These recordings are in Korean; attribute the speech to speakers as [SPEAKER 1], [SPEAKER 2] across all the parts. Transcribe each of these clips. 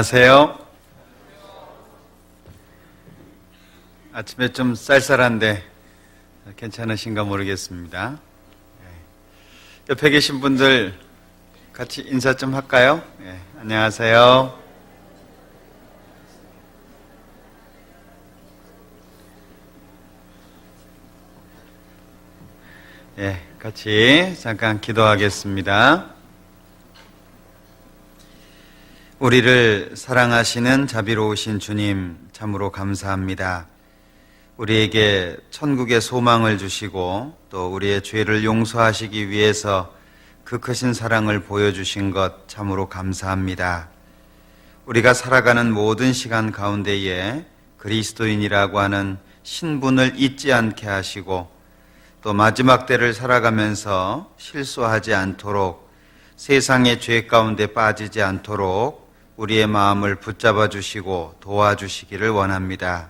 [SPEAKER 1] 안녕하세요. 아침에 좀 쌀쌀한데 괜찮으신가 모르겠습니다. 옆에 계신 분들 같이 인사 좀 할까요? 안녕하세요. 같이 잠깐 기도하겠습니다. 우리를 사랑하시는 자비로우신 주님, 참으로 감사합니다. 우리에게 천국의 소망을 주시고 또 우리의 죄를 용서하시기 위해서 그 크신 사랑을 보여주신 것 참으로 감사합니다. 우리가 살아가는 모든 시간 가운데에 그리스도인이라고 하는 신분을 잊지 않게 하시고 또 마지막 때를 살아가면서 실수하지 않도록, 세상의 죄 가운데 빠지지 않도록 우리의 마음을 붙잡아 주시고 도와주시기를 원합니다.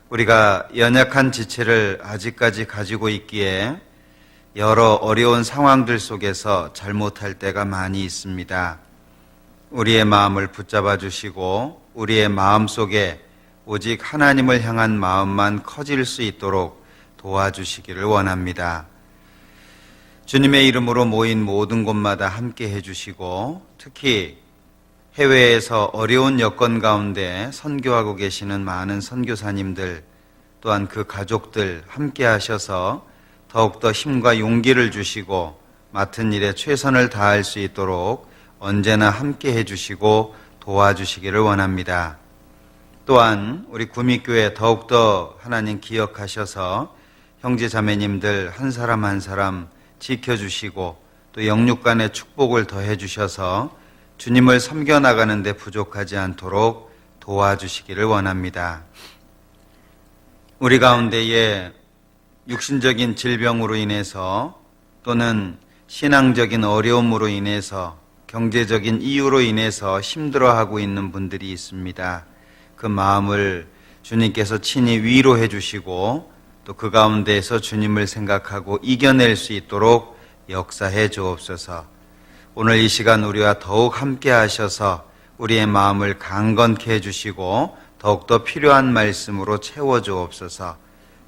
[SPEAKER 1] 우리가 연약한 지체를 아직까지 가지고 있기에 여러 어려운 상황들 속에서 잘못할 때가 많이 있습니다. 우리의 마음을 붙잡아 주시고 우리의 마음 속에 오직 하나님을 향한 마음만 커질 수 있도록 도와주시기를 원합니다. 주님의 이름으로 모인 모든 곳마다 함께 해주시고 특히 해외에서 어려운 여건 가운데 선교하고 계시는 많은 선교사님들 또한 그 가족들 함께 하셔서 더욱더 힘과 용기를 주시고 맡은 일에 최선을 다할 수 있도록 언제나 함께 해주시고 도와주시기를 원합니다. 또한 우리 구미교회 더욱더 하나님 기억하셔서 형제 자매님들 한 사람 한 사람 지켜주시고 또 영육 간의 축복을 더해 주셔서 주님을 섬겨나가는 데 부족하지 않도록 도와주시기를 원합니다. 우리 가운데에 육신적인 질병으로 인해서 또는 신앙적인 어려움으로 인해서 경제적인 이유로 인해서 힘들어하고 있는 분들이 있습니다. 그 마음을 주님께서 친히 위로해 주시고 또 그 가운데에서 주님을 생각하고 이겨낼 수 있도록 역사해 주옵소서. 오늘 이 시간 우리와 더욱 함께 하셔서 우리의 마음을 강건케 해주시고 더욱더 필요한 말씀으로 채워 주옵소서.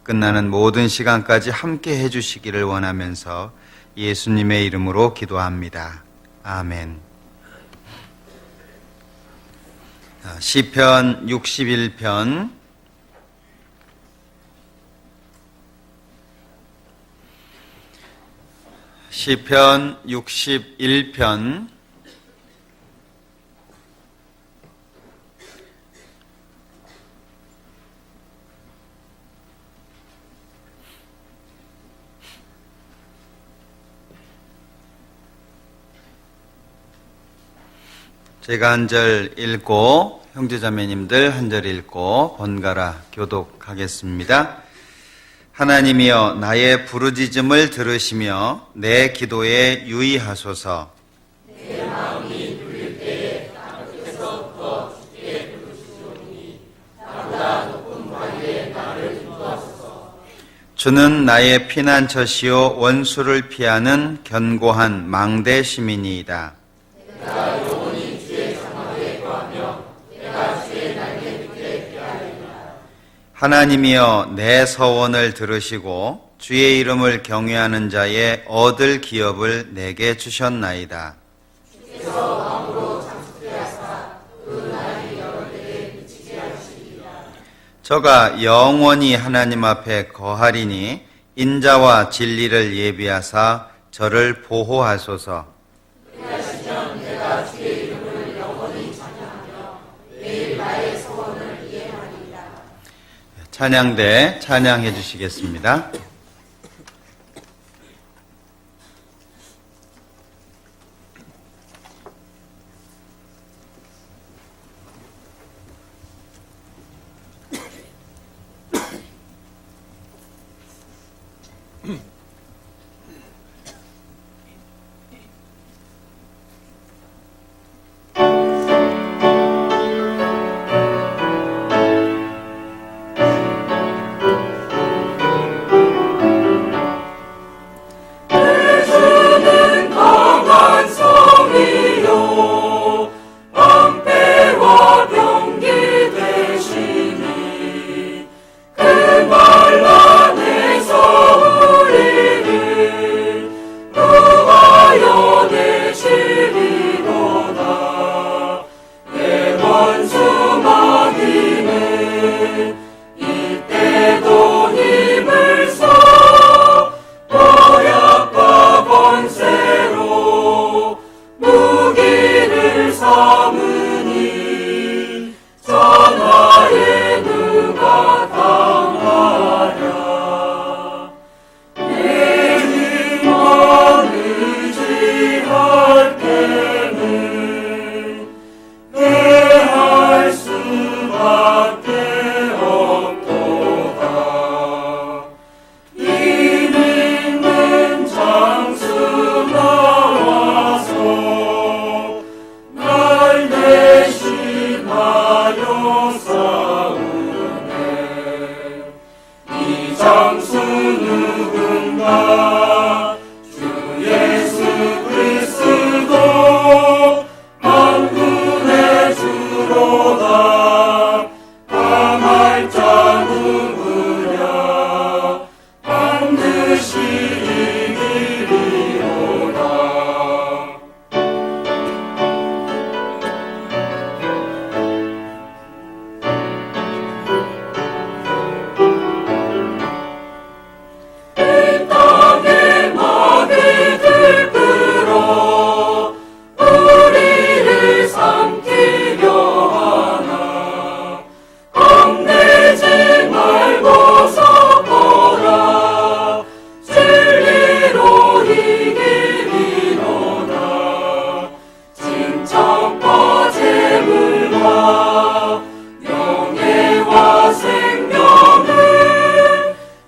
[SPEAKER 1] 끝나는 모든 시간까지 함께 해주시기를 원하면서 예수님의 이름으로 기도합니다. 아멘. 시편 61편 시편 61편 제가 한 절 읽고 형제자매님들 한 절 읽고 번갈아 교독하겠습니다. 하나님이여 나의 부르짖음을 들으시며 내 기도에 유의하소서.
[SPEAKER 2] 내 마음이 눌릴 때에 땅 끝에서부터 주께 부르시오니 나보다 높은 바위에 나를 인도하소서.
[SPEAKER 1] 주는 나의 피난처시요 원수를 피하는 견고한 망대 시민이이다.
[SPEAKER 2] 내가 영원히 주의 장막에 거하며 내가 주의 날개 밑에 피하리라.
[SPEAKER 1] 하나님이여 내 서원을 들으시고 주의 이름을 경외하는 자의 얻을 기업을 내게 주셨나이다.
[SPEAKER 2] 주께서 왕으로 장수되하사 그 날이 여러 때에 미치게 하시리라.
[SPEAKER 1] 저가 영원히 하나님 앞에 거하리니 인자와 진리를 예비하사 저를 보호하소서.
[SPEAKER 2] 그리하시면 내가 주의 이름을 영원히 찬양하며 매일 나의 소원을 이행하리라.
[SPEAKER 1] 찬양대 찬양해 주시겠습니다.
[SPEAKER 2] 강한 성이요 방패와 원수마귀는 이때도 힘을 써 도약과 권세로 무기를 삼으니 전하에 누가 당하랴. 내 힘만 의지할 때는 패할 수밖에 없도다. 힘 있는 장수 나와서 날 대신하여 싸우네. 이 장수 누군가? 주 예수 그리스도 만군의 주로다. 당할 자 누구냐? 반드시 이기리로다. 이 땅의 마귀들 끌어 우리를 삼키려 하나. 겁내지 말고 서거라. 진리로 이기리로다. 칭찬과 재물과 명예와 생명을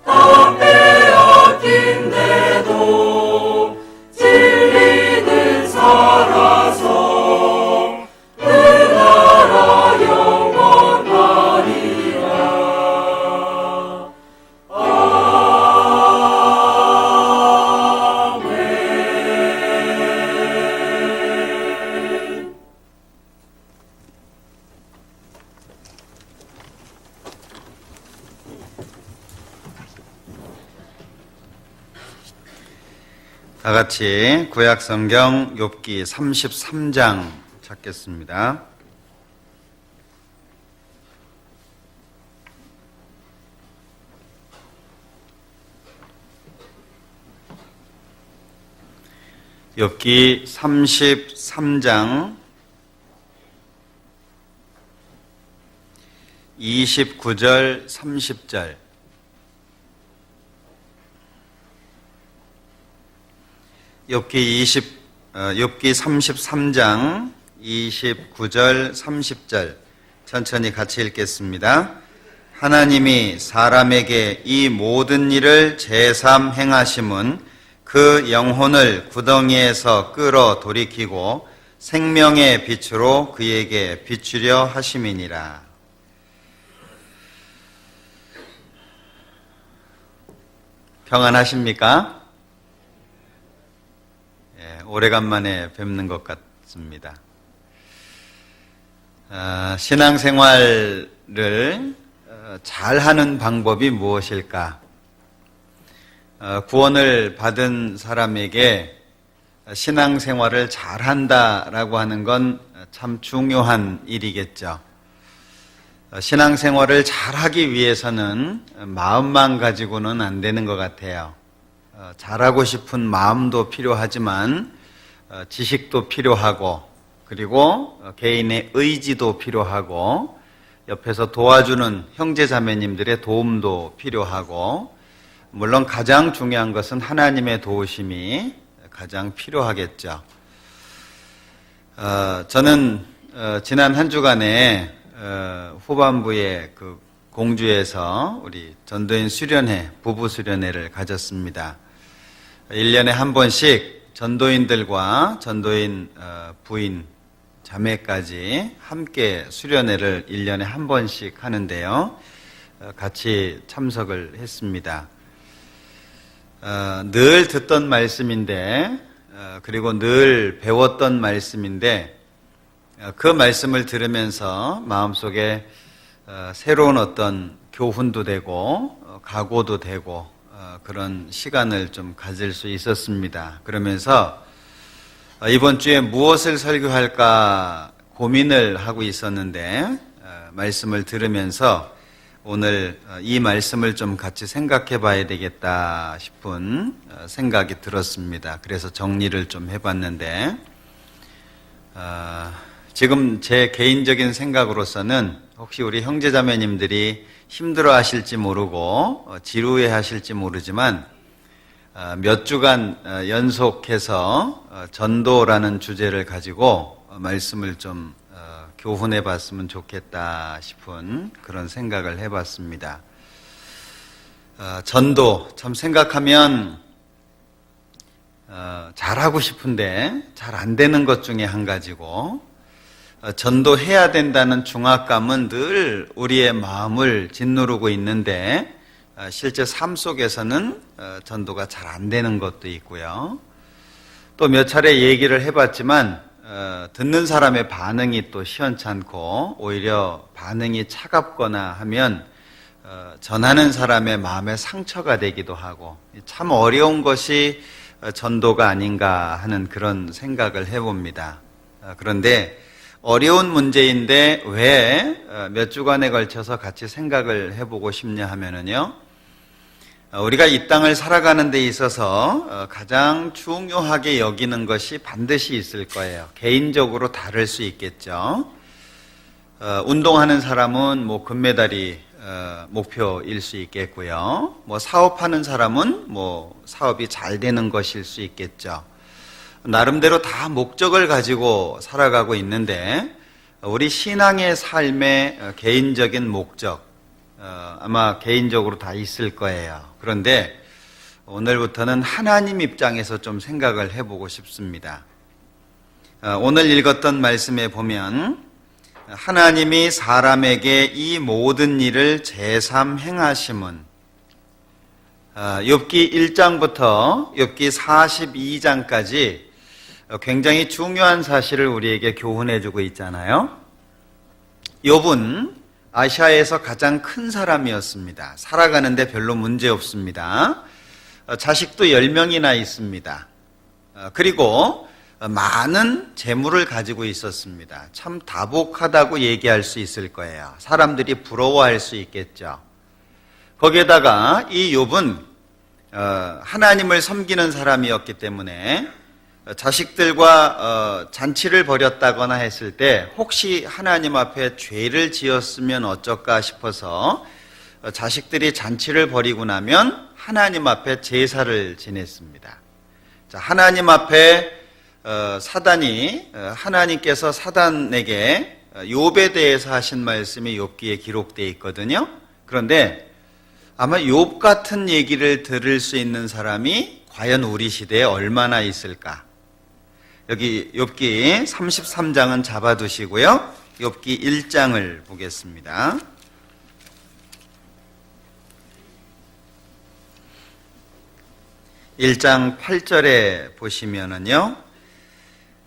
[SPEAKER 2] 다 빼앗긴데도 진리는 살아서 그 나라 영원하리라. 아멘.
[SPEAKER 1] 다 같이 구약 성경 욥기 33장 찾겠습니다. 욥기 33장 29절 30절. 욥기 33장 29절 30절 천천히 같이 읽겠습니다. 하나님이 사람에게 이 모든 일을 제삼 행하심은 그 영혼을 구덩이에서 끌어 돌이키고 생명의 빛으로 그에게 비추려 하심이니라. 평안하십니까? 오래간만에 뵙는 것 같습니다. 신앙생활을 잘하는 방법이 무엇일까? 구원을 받은 사람에게 신앙생활을 잘한다라고 하는 건 참 중요한 일이겠죠. 신앙생활을 잘하기 위해서는 마음만 가지고는 안 되는 것 같아요. 잘하고 싶은 마음도 필요하지만 지식도 필요하고 그리고 개인의 의지도 필요하고 옆에서 도와주는 형제자매님들의 도움도 필요하고 물론 가장 중요한 것은 하나님의 도우심이 가장 필요하겠죠. 저는 지난 한 주간에 후반부에 그 공주에서 우리 전도인 수련회, 부부 수련회를 가졌습니다. 1년에 한 번씩 전도인들과 전도인 부인, 자매까지 함께 수련회를 1년에 한 번씩 하는데요. 같이 참석을 했습니다. 늘 듣던 말씀인데 그리고 늘 배웠던 말씀인데 그 말씀을 들으면서 마음속에 새로운 어떤 교훈도 되고 각오도 되고 그런 시간을 좀 가질 수 있었습니다. 그러면서 이번 주에 무엇을 설교할까 고민을 하고 있었는데 말씀을 들으면서 오늘 이 말씀을 좀 같이 생각해 봐야 되겠다 싶은 생각이 들었습니다. 그래서 정리를 좀 해봤는데 지금 제 개인적인 생각으로서는 혹시 우리 형제자매님들이 힘들어 하실지 모르고 지루해 하실지 모르지만 몇 주간 연속해서 전도라는 주제를 가지고 말씀을 좀 교훈해 봤으면 좋겠다 싶은 그런 생각을 해 봤습니다. 전도, 참 생각하면 잘하고 싶은데 잘 안 되는 것 중에 한 가지고, 전도해야 된다는 중압감은 늘 우리의 마음을 짓누르고 있는데 실제 삶 속에서는 전도가 잘 안 되는 것도 있고요. 또 몇 차례 얘기를 해봤지만 듣는 사람의 반응이 또 시원찮고 오히려 반응이 차갑거나 하면 전하는 사람의 마음에 상처가 되기도 하고 참 어려운 것이 전도가 아닌가 하는 그런 생각을 해봅니다. 그런데 어려운 문제인데 왜 몇 주간에 걸쳐서 같이 생각을 해보고 싶냐 하면은요, 우리가 이 땅을 살아가는 데 있어서 가장 중요하게 여기는 것이 반드시 있을 거예요. 개인적으로 다를 수 있겠죠. 운동하는 사람은 뭐 금메달이 목표일 수 있겠고요. 뭐 사업하는 사람은 뭐 사업이 잘 되는 것일 수 있겠죠. 나름대로 다 목적을 가지고 살아가고 있는데 우리 신앙의 삶의 개인적인 목적 아마 개인적으로 다 있을 거예요. 그런데 오늘부터는 하나님 입장에서 좀 생각을 해보고 싶습니다. 오늘 읽었던 말씀에 보면 하나님이 사람에게 이 모든 일을 제삼 행하심은 욥기 1장부터 욥기 42장까지 굉장히 중요한 사실을 우리에게 교훈해주고 있잖아요. 욥은 아시아에서 가장 큰 사람이었습니다. 살아가는데 별로 문제 없습니다. 자식도 10명이나 있습니다. 그리고 많은 재물을 가지고 있었습니다. 참 다복하다고 얘기할 수 있을 거예요. 사람들이 부러워할 수 있겠죠. 거기에다가 이 욥은 하나님을 섬기는 사람이었기 때문에 자식들과 잔치를 벌였다거나 했을 때 혹시 하나님 앞에 죄를 지었으면 어쩔까 싶어서 자식들이 잔치를 벌이고 나면 하나님 앞에 제사를 지냈습니다. 자, 하나님 앞에 사단이 하나님께서 사단에게 욥에 대해서 하신 말씀이 욥기에 기록되어 있거든요. 그런데 아마 욥 같은 얘기를 들을 수 있는 사람이 과연 우리 시대에 얼마나 있을까? 여기 욥기 33장은 잡아두시고요. 욥기 1장을 보겠습니다. 1장 8절에 보시면은요,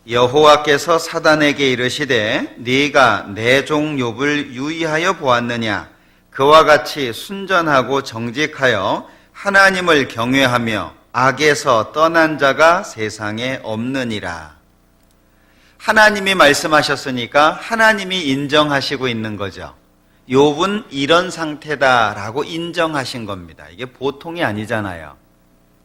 [SPEAKER 1] 여호와께서 사단에게 이르시되 네가 내 종 욥을 유의하여 보았느냐? 그와 같이 순전하고 정직하여 하나님을 경외하며 악에서 떠난 자가 세상에 없느니라. 하나님이 말씀하셨으니까 하나님이 인정하시고 있는 거죠. 욥은 이런 상태다라고 인정하신 겁니다. 이게 보통이 아니잖아요.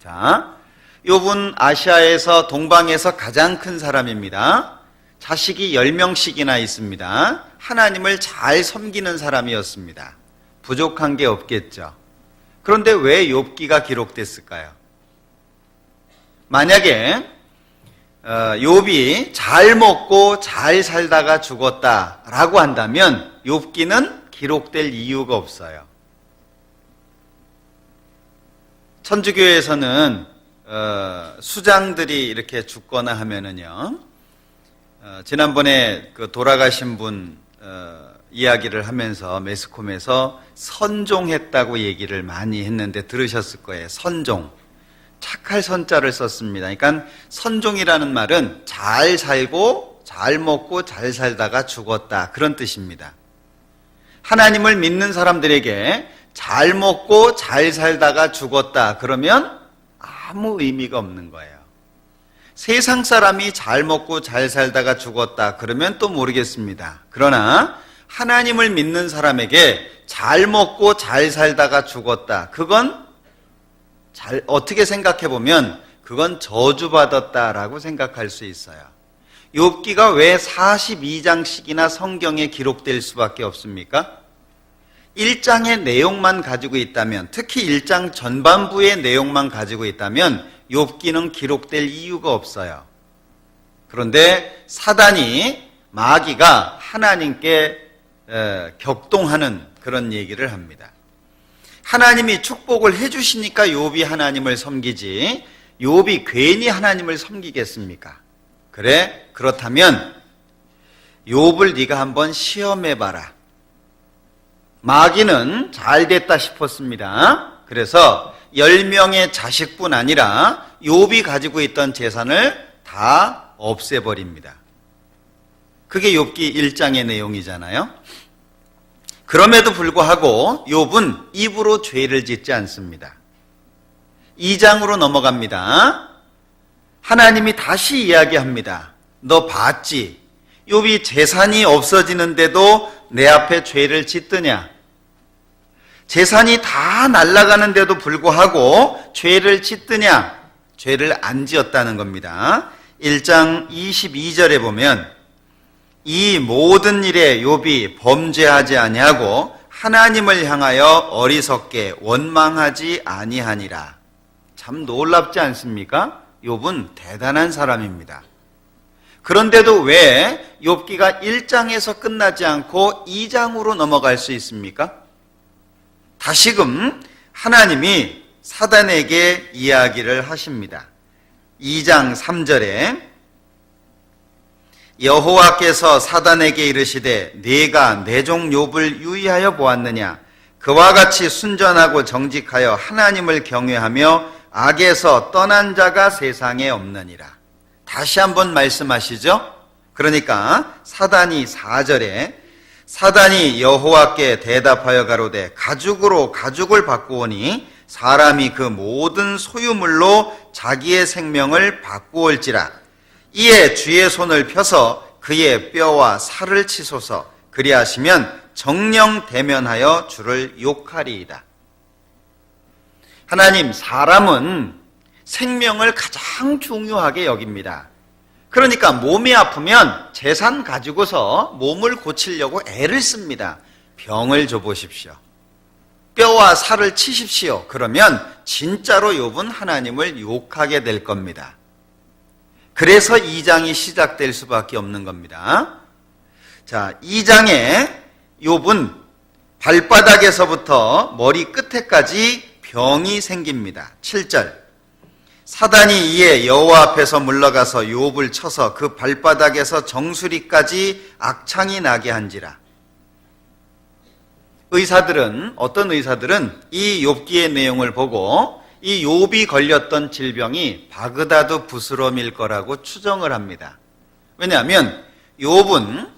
[SPEAKER 1] 자, 욥은 아시아에서 동방에서 가장 큰 사람입니다. 자식이 10명씩이나 있습니다. 하나님을 잘 섬기는 사람이었습니다. 부족한 게 없겠죠. 그런데 왜 욥기가 기록됐을까요? 만약에 욥이 잘 먹고 잘 살다가 죽었다라고 한다면 욥기는 기록될 이유가 없어요. 천주교에서는 수장들이 이렇게 죽거나 하면은요, 지난번에 그 돌아가신 분 이야기를 하면서 매스컴에서 선종했다고 얘기를 많이 했는데 들으셨을 거예요. 선종. 착할 선자를 썼습니다. 그러니까 선종이라는 말은 잘 살고 잘 먹고 잘 살다가 죽었다, 그런 뜻입니다. 하나님을 믿는 사람들에게 잘 먹고 잘 살다가 죽었다 그러면 아무 의미가 없는 거예요. 세상 사람이 잘 먹고 잘 살다가 죽었다 그러면 또 모르겠습니다. 그러나 하나님을 믿는 사람에게 잘 먹고 잘 살다가 죽었다, 그건 어떻게 생각해 보면 그건 저주받았다라고 생각할 수 있어요. 욥기가 왜 42장씩이나 성경에 기록될 수밖에 없습니까? 1장의 내용만 가지고 있다면, 특히 1장 전반부의 내용만 가지고 있다면 욥기는 기록될 이유가 없어요. 그런데 사단이, 마귀가 하나님께 격동하는 그런 얘기를 합니다. 하나님이 축복을 해주시니까 욥이 하나님을 섬기지, 욥이 괜히 하나님을 섬기겠습니까? 그래, 그렇다면 욥을 네가 한번 시험해봐라. 마귀는 잘 됐다 싶었습니다. 그래서 10명의 자식뿐 아니라 욥이 가지고 있던 재산을 다 없애버립니다. 그게 욥기 1장의 내용이잖아요. 그럼에도 불구하고 욥은 입으로 죄를 짓지 않습니다. 2장으로 넘어갑니다. 하나님이 다시 이야기합니다. 너 봤지? 욥이 재산이 없어지는데도 내 앞에 죄를 짓더냐? 재산이 다 날아가는데도 불구하고 죄를 짓더냐? 죄를 안 지었다는 겁니다. 1장 22절에 보면 이 모든 일에 욥이 범죄하지 아니하고 하나님을 향하여 어리석게 원망하지 아니하니라. 참 놀랍지 않습니까? 욥은 대단한 사람입니다. 그런데도 왜 욥기가 1장에서 끝나지 않고 2장으로 넘어갈 수 있습니까? 다시금 하나님이 사단에게 이야기를 하십니다. 2장 3절에 여호와께서 사단에게 이르시되 네가 내 종 욥을 유의하여 보았느냐? 그와 같이 순전하고 정직하여 하나님을 경외하며 악에서 떠난 자가 세상에 없느니라. 다시 한번 말씀하시죠. 그러니까 사단이 4절에 사단이 여호와께 대답하여 가로되 가죽으로 가죽을 바꾸오니 사람이 그 모든 소유물로 자기의 생명을 바꾸올지라. 이에 주의 손을 펴서 그의 뼈와 살을 치소서. 그리하시면 정령 대면하여 주를 욕하리이다. 하나님, 사람은 생명을 가장 중요하게 여깁니다. 그러니까 몸이 아프면 재산 가지고서 몸을 고치려고 애를 씁니다. 병을 줘보십시오. 뼈와 살을 치십시오. 그러면 진짜로 욥은 하나님을 욕하게 될 겁니다. 그래서 2장이 시작될 수밖에 없는 겁니다. 자, 2장에 욥은 발바닥에서부터 머리 끝에까지 병이 생깁니다. 7절. 사단이 이에 여호와 앞에서 물러가서 욥을 쳐서 그 발바닥에서 정수리까지 악창이 나게 한지라. 어떤 의사들은 이 욥기의 내용을 보고 이 욥이 걸렸던 질병이 바그다드 부스럼일 거라고 추정을 합니다. 왜냐하면 욥은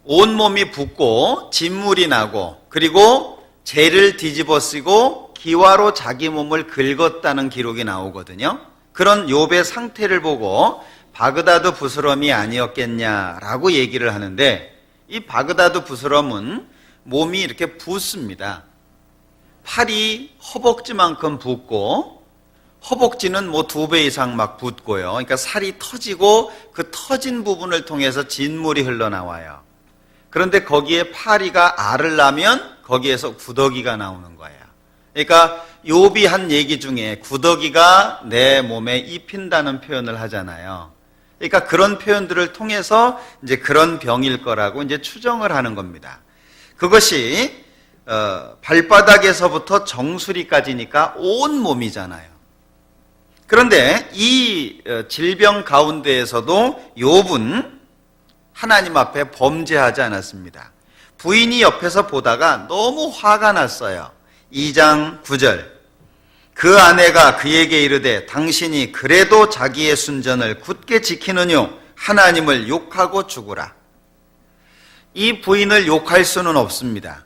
[SPEAKER 1] 온몸이 붓고 진물이 나고 그리고 재를 뒤집어 쓰고 기와로 자기 몸을 긁었다는 기록이 나오거든요. 그런 욥의 상태를 보고 바그다드 부스럼이 아니었겠냐라고 얘기를 하는데, 이 바그다드 부스럼은 몸이 이렇게 붓습니다. 팔이 허벅지만큼 붓고, 허벅지는 뭐 2배 이상 막 붓고요. 그러니까 살이 터지고 그 터진 부분을 통해서 진물이 흘러나와요. 그런데 거기에 파리가 알을 낳으면 거기에서 구더기가 나오는 거예요. 그러니까 욥이 한 얘기 중에 구더기가 내 몸에 입힌다는 표현을 하잖아요. 그러니까 그런 표현들을 통해서 이제 그런 병일 거라고 이제 추정을 하는 겁니다. 그것이 발바닥에서부터 정수리까지니까 온 몸이잖아요. 그런데 이 질병 가운데에서도 욥은 하나님 앞에 범죄하지 않았습니다. 부인이 옆에서 보다가 너무 화가 났어요. 2장 9절. 그 아내가 그에게 이르되 당신이 그래도 자기의 순전을 굳게 지키느뇨 하나님을 욕하고 죽으라. 이 부인을 욕할 수는 없습니다.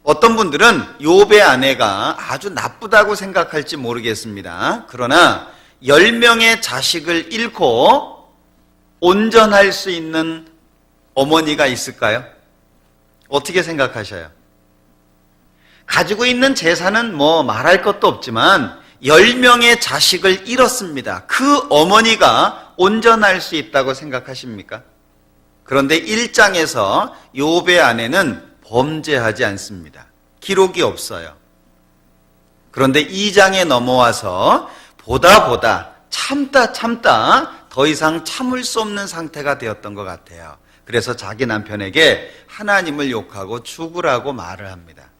[SPEAKER 1] 어떤 분들은 욥의 아내가 아주 나쁘다고 생각할지 모르겠습니다. 그러나 10명의 자식을 잃고 온전할 수 있는 어머니가 있을까요? 어떻게 생각하셔요? 가지고 있는 재산은 뭐 말할 것도 없지만 10명의 자식을 잃었습니다. 그 어머니가 온전할 수 있다고 생각하십니까? 그런데 1장에서 욥의 아내는 범죄하지 않습니다. 기록이 없어요. 그런데 2장에 넘어와서 보다 참다 더 이상 참을 수 없는 상태가 되었던 것 같아요. 그래서 자기 남편에게 하나님을 욕하고 죽으라고 말을 합니다.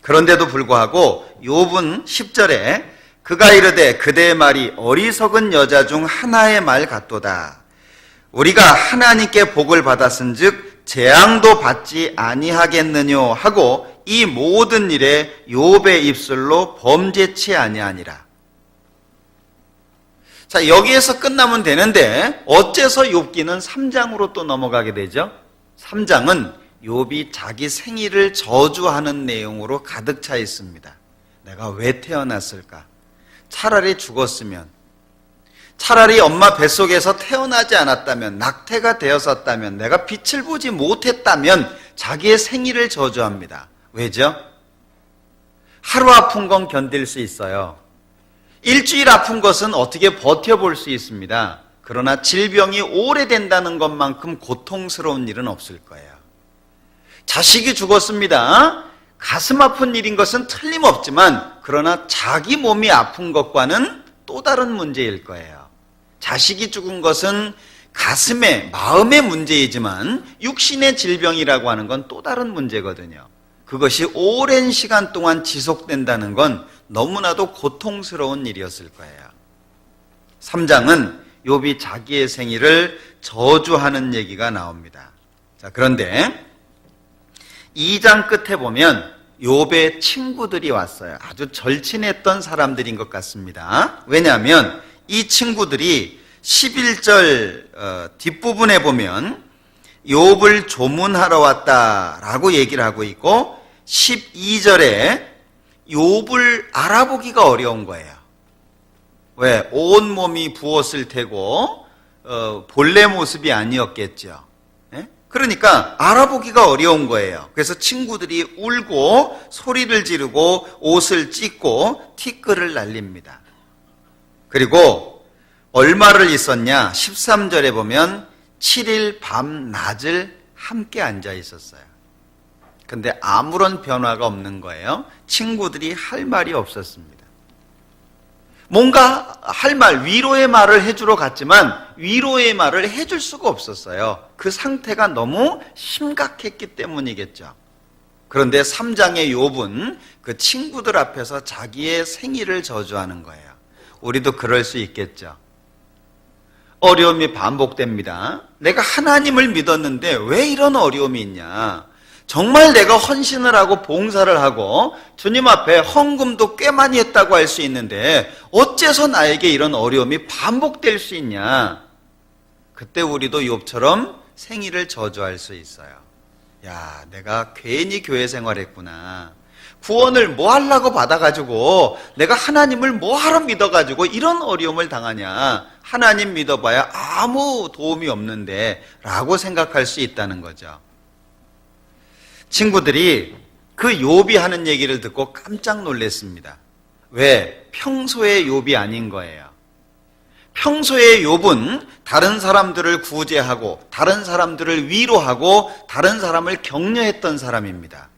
[SPEAKER 1] 그런데도 불구하고 욥은 10절에 그가 이르되 그대의 말이 어리석은 여자 중 하나의 말 같도다. 우리가 하나님께 복을 받았은즉 재앙도 받지 아니하겠느뇨 하고 이 모든 일에 욥의 입술로 범죄치 아니하니라. 자, 여기에서 끝나면 되는데 어째서 욥기는 3장으로 또 넘어가게 되죠? 3장은 욥이 자기 생일을 저주하는 내용으로 가득 차 있습니다. 내가 왜 태어났을까? 차라리 죽었으면, 차라리 엄마 뱃속에서 태어나지 않았다면, 낙태가 되었었다면, 내가 빛을 보지 못했다면 자기의 생일을 저주합니다. 왜죠? 하루 아픈 건 견딜 수 있어요. 일주일 아픈 것은 어떻게 버텨볼 수 있습니다. 그러나 질병이 오래된다는 것만큼 고통스러운 일은 없을 거예요. 자식이 죽었습니다. 가슴 아픈 일인 것은 틀림없지만 그러나 자기 몸이 아픈 것과는 또 다른 문제일 거예요. 자식이 죽은 것은 가슴의, 마음의 문제이지만 육신의 질병이라고 하는 건 또 다른 문제거든요. 그것이 오랜 시간 동안 지속된다는 건 너무나도 고통스러운 일이었을 거예요. 3장은 욥이 자기의 생일을 저주하는 얘기가 나옵니다. 자, 그런데 2장 끝에 보면 욥의 친구들이 왔어요. 아주 절친했던 사람들인 것 같습니다. 왜냐하면 이 친구들이 11절 뒷부분에 보면 욥을 조문하러 왔다라고 얘기를 하고 있고 12절에 욥을 알아보기가 어려운 거예요. 왜? 온몸이 부었을 테고 본래 모습이 아니었겠죠. 그러니까 알아보기가 어려운 거예요. 그래서 친구들이 울고 소리를 지르고 옷을 찢고 티끌을 날립니다. 그리고 얼마를 있었냐? 13절에 보면 7일 밤 낮을 함께 앉아 있었어요. 근데 아무런 변화가 없는 거예요. 친구들이 할 말이 없었습니다. 뭔가 할 말, 위로의 말을 해주러 갔지만 위로의 말을 해줄 수가 없었어요. 그 상태가 너무 심각했기 때문이겠죠. 그런데 3장의 욥은 그 친구들 앞에서 자기의 생일을 저주하는 거예요. 우리도 그럴 수 있겠죠. 어려움이 반복됩니다. 내가 하나님을 믿었는데 왜 이런 어려움이 있냐? 정말 내가 헌신을 하고 봉사를 하고 주님 앞에 헌금도 꽤 많이 했다고 할 수 있는데 어째서 나에게 이런 어려움이 반복될 수 있냐? 그때 우리도 욥처럼 생일을 저주할 수 있어요. 야, 내가 괜히 교회 생활했구나. 구원을 뭐 하려고 받아가지고 내가 하나님을 뭐 하러 믿어가지고 이런 어려움을 당하냐? 하나님 믿어봐야 아무 도움이 없는데 라고 생각할 수 있다는 거죠. 친구들이 그 욥이 하는 얘기를 듣고 깜짝 놀랐습니다. 왜? 평소의 욥이 아닌 거예요. 평소의 욥은 다른 사람들을 구제하고 다른 사람들을 위로하고 다른 사람을 격려했던 사람입니다.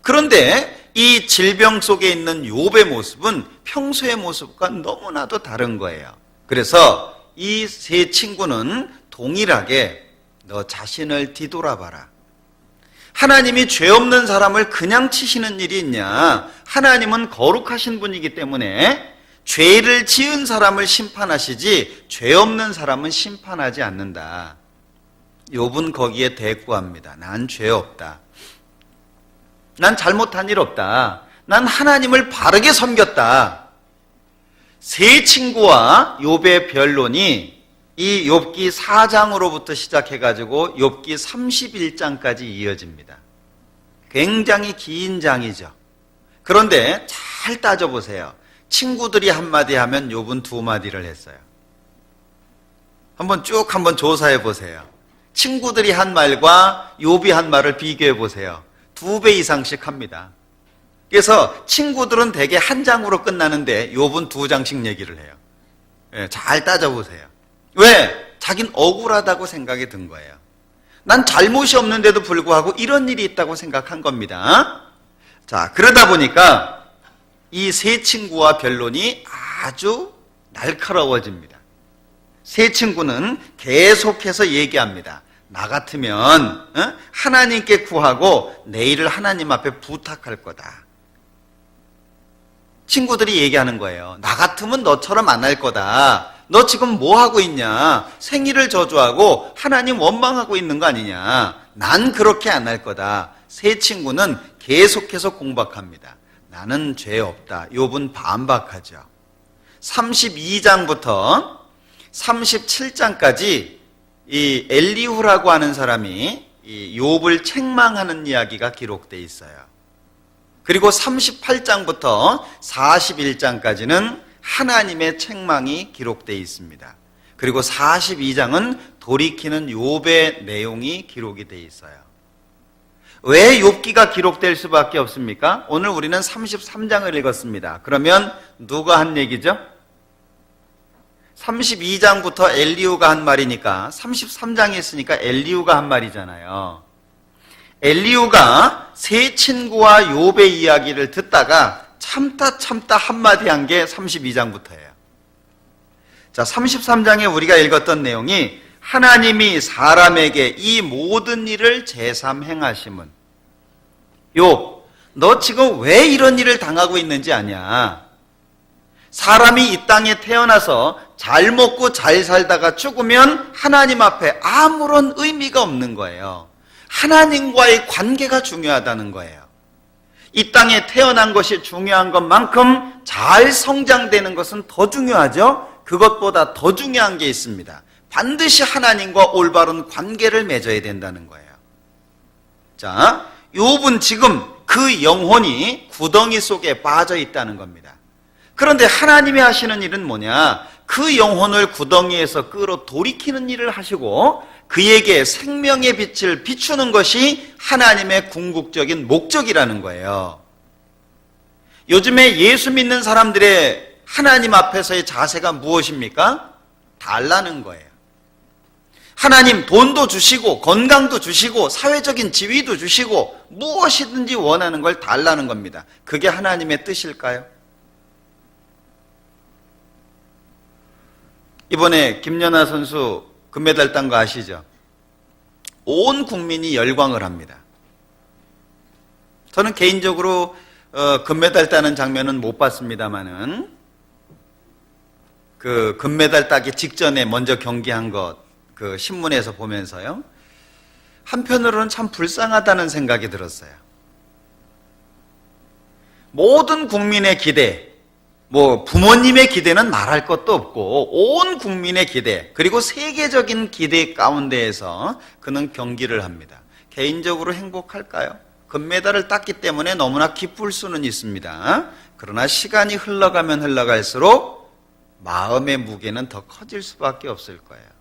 [SPEAKER 1] 그런데 이 질병 속에 있는 욥의 모습은 평소의 모습과 너무나도 다른 거예요. 그래서 이 세 친구는 동일하게 너 자신을 뒤돌아봐라. 하나님이 죄 없는 사람을 그냥 치시는 일이 있냐? 하나님은 거룩하신 분이기 때문에 죄를 지은 사람을 심판하시지 죄 없는 사람은 심판하지 않는다. 욥은 거기에 대꾸합니다. 난 죄 없다. 난 잘못한 일 없다. 난 하나님을 바르게 섬겼다. 세 친구와 욥의 변론이 이 욥기 4장으로부터 시작해가지고 욥기 31장까지 이어집니다. 굉장히 긴 장이죠. 그런데 잘 따져보세요. 친구들이 한마디 하면 욥은 두 마디를 했어요. 한번 조사해 보세요. 친구들이 한 말과 욥이 한 말을 비교해 보세요. 2배 이상씩 합니다. 그래서 친구들은 대개 한 장으로 끝나는데 욥은 2장씩 얘기를 해요. 예, 잘 따져보세요. 왜? 자긴 억울하다고 생각이 든 거예요. 난 잘못이 없는데도 불구하고 이런 일이 있다고 생각한 겁니다. 자, 그러다 보니까 이 세 친구와 변론이 아주 날카로워집니다. 세 친구는 계속해서 얘기합니다. 나 같으면 하나님께 구하고 내일을 하나님 앞에 부탁할 거다. 친구들이 얘기하는 거예요. 나 같으면 너처럼 안 할 거다. 너 지금 뭐 하고 있냐? 생일을 저주하고 하나님 원망하고 있는 거 아니냐? 난 그렇게 안 할 거다. 세 친구는 계속해서 공박합니다. 나는 죄 없다. 욥은 반박하죠. 32장부터 37장까지 이 엘리후라고 하는 사람이 이 욥을 책망하는 이야기가 기록되어 있어요. 그리고 38장부터 41장까지는 하나님의 책망이 기록되어 있습니다. 그리고 42장은 돌이키는 욥의 내용이 기록이 되어 있어요. 왜 욥기가 기록될 수밖에 없습니까? 오늘 우리는 33장을 읽었습니다. 그러면 누가 한 얘기죠? 32장부터 엘리후가 한 말이니까 33장에 있으니까 엘리후가 한 말이잖아요. 엘리후가 세 친구와 욥의 이야기를 듣다가 참다 한마디 한 게 32장부터예요. 자, 33장에 우리가 읽었던 내용이 하나님이 사람에게 이 모든 일을 제삼 행하심은 욥, 너 지금 왜 이런 일을 당하고 있는지 아냐? 사람이 이 땅에 태어나서 잘 먹고 잘 살다가 죽으면 하나님 앞에 아무런 의미가 없는 거예요. 하나님과의 관계가 중요하다는 거예요. 이 땅에 태어난 것이 중요한 것만큼 잘 성장되는 것은 더 중요하죠. 그것보다 더 중요한 게 있습니다. 반드시 하나님과 올바른 관계를 맺어야 된다는 거예요. 자, 욥은 지금 그 영혼이 구덩이 속에 빠져 있다는 겁니다. 그런데 하나님이 하시는 일은 뭐냐? 그 영혼을 구덩이에서 끌어 돌이키는 일을 하시고 그에게 생명의 빛을 비추는 것이 하나님의 궁극적인 목적이라는 거예요. 요즘에 예수 믿는 사람들의 하나님 앞에서의 자세가 무엇입니까? 달라는 거예요. 하나님 돈도 주시고 건강도 주시고 사회적인 지위도 주시고 무엇이든지 원하는 걸 달라는 겁니다. 그게 하나님의 뜻일까요? 이번에 김연아 선수 금메달 딴 거 아시죠? 온 국민이 열광을 합니다. 저는 개인적으로 금메달 따는 장면은 못 봤습니다만은 그 금메달 따기 직전에 먼저 경기한 것 그 신문에서 보면서요. 한편으로는 참 불쌍하다는 생각이 들었어요. 모든 국민의 기대, 뭐 부모님의 기대는 말할 것도 없고 온 국민의 기대 그리고 세계적인 기대 가운데에서 그는 경기를 합니다. 개인적으로 행복할까요? 금메달을 땄기 때문에 너무나 기쁠 수는 있습니다. 그러나 시간이 흘러가면 흘러갈수록 마음의 무게는 더 커질 수밖에 없을 거예요.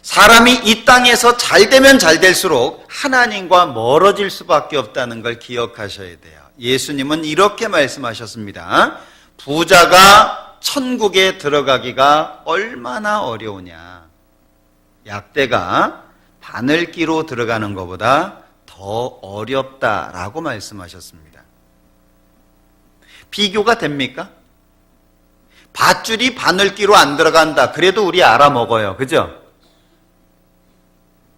[SPEAKER 1] 사람이 이 땅에서 잘 되면 잘 될수록 하나님과 멀어질 수밖에 없다는 걸 기억하셔야 돼요. 예수님은 이렇게 말씀하셨습니다. 부자가 천국에 들어가기가 얼마나 어려우냐. 약대가 바늘기로 들어가는 것보다 더 어렵다라고 말씀하셨습니다. 비교가 됩니까? 밧줄이 바늘기로 안 들어간다. 그래도 우리 알아먹어요. 그죠?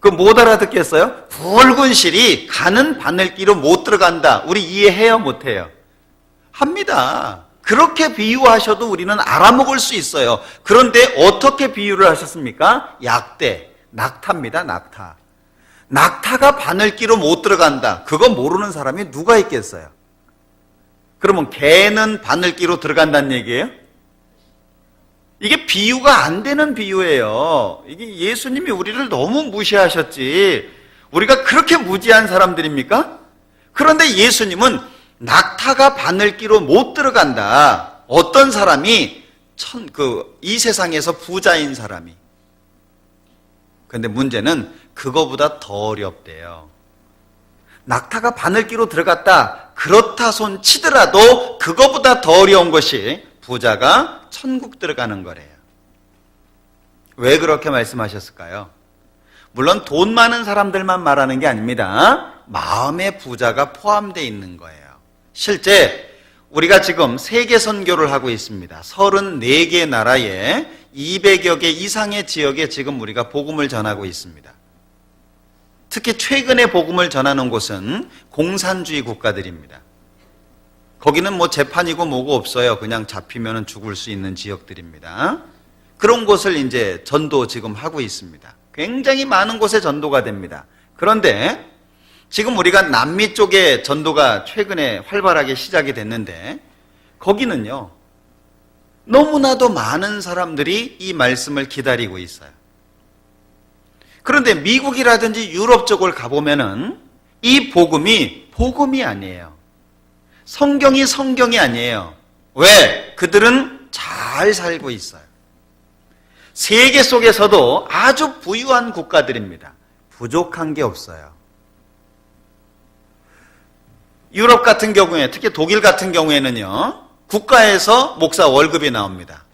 [SPEAKER 1] 그 못 알아듣겠어요? 굵은 실이 가는 바늘기로 못 들어간다. 우리 이해해요? 못해요? 합니다. 그렇게 비유하셔도 우리는 알아먹을 수 있어요. 그런데 어떻게 비유를 하셨습니까? 약대, 낙타입니다. 낙타. 낙타가 바늘기로 못 들어간다. 그거 모르는 사람이 누가 있겠어요? 그러면 개는 바늘기로 들어간다는 얘기예요? 이게 비유가 안 되는 비유예요. 이게 예수님이 우리를 너무 무시하셨지. 우리가 그렇게 무지한 사람들입니까? 그런데 예수님은 낙타가 바늘기로 못 들어간다. 어떤 사람이 이 세상에서 부자인 사람이. 근데 문제는 그거보다 더 어렵대요. 낙타가 바늘기로 들어갔다. 그렇다 손 치더라도 그거보다 더 어려운 것이 부자가 천국 들어가는 거래요. 왜 그렇게 말씀하셨을까요? 물론 돈 많은 사람들만 말하는 게 아닙니다. 마음의 부자가 포함되어 있는 거예요. 실제 우리가 지금 세계 선교를 하고 있습니다. 34개 나라에 200여 개 이상의 지역에 지금 우리가 복음을 전하고 있습니다. 특히 최근에 복음을 전하는 곳은 공산주의 국가들입니다. 거기는 뭐 재판이고 뭐고 없어요. 그냥 잡히면 죽을 수 있는 지역들입니다. 그런 곳을 이제 전도 지금 하고 있습니다. 굉장히 많은 곳에 전도가 됩니다. 그런데 지금 우리가 남미 쪽에 전도가 최근에 활발하게 시작이 됐는데 거기는요, 너무나도 많은 사람들이 이 말씀을 기다리고 있어요. 그런데 미국이라든지 유럽 쪽을 가보면은 이 복음이 아니에요. 성경이 아니에요. 왜? 그들은 잘 살고 있어요. 세계 속에서도 아주 부유한 국가들입니다. 부족한 게 없어요. 유럽 같은 경우에, 특히 독일 같은 경우에는요, 국가에서 목사 월급이 나옵니다.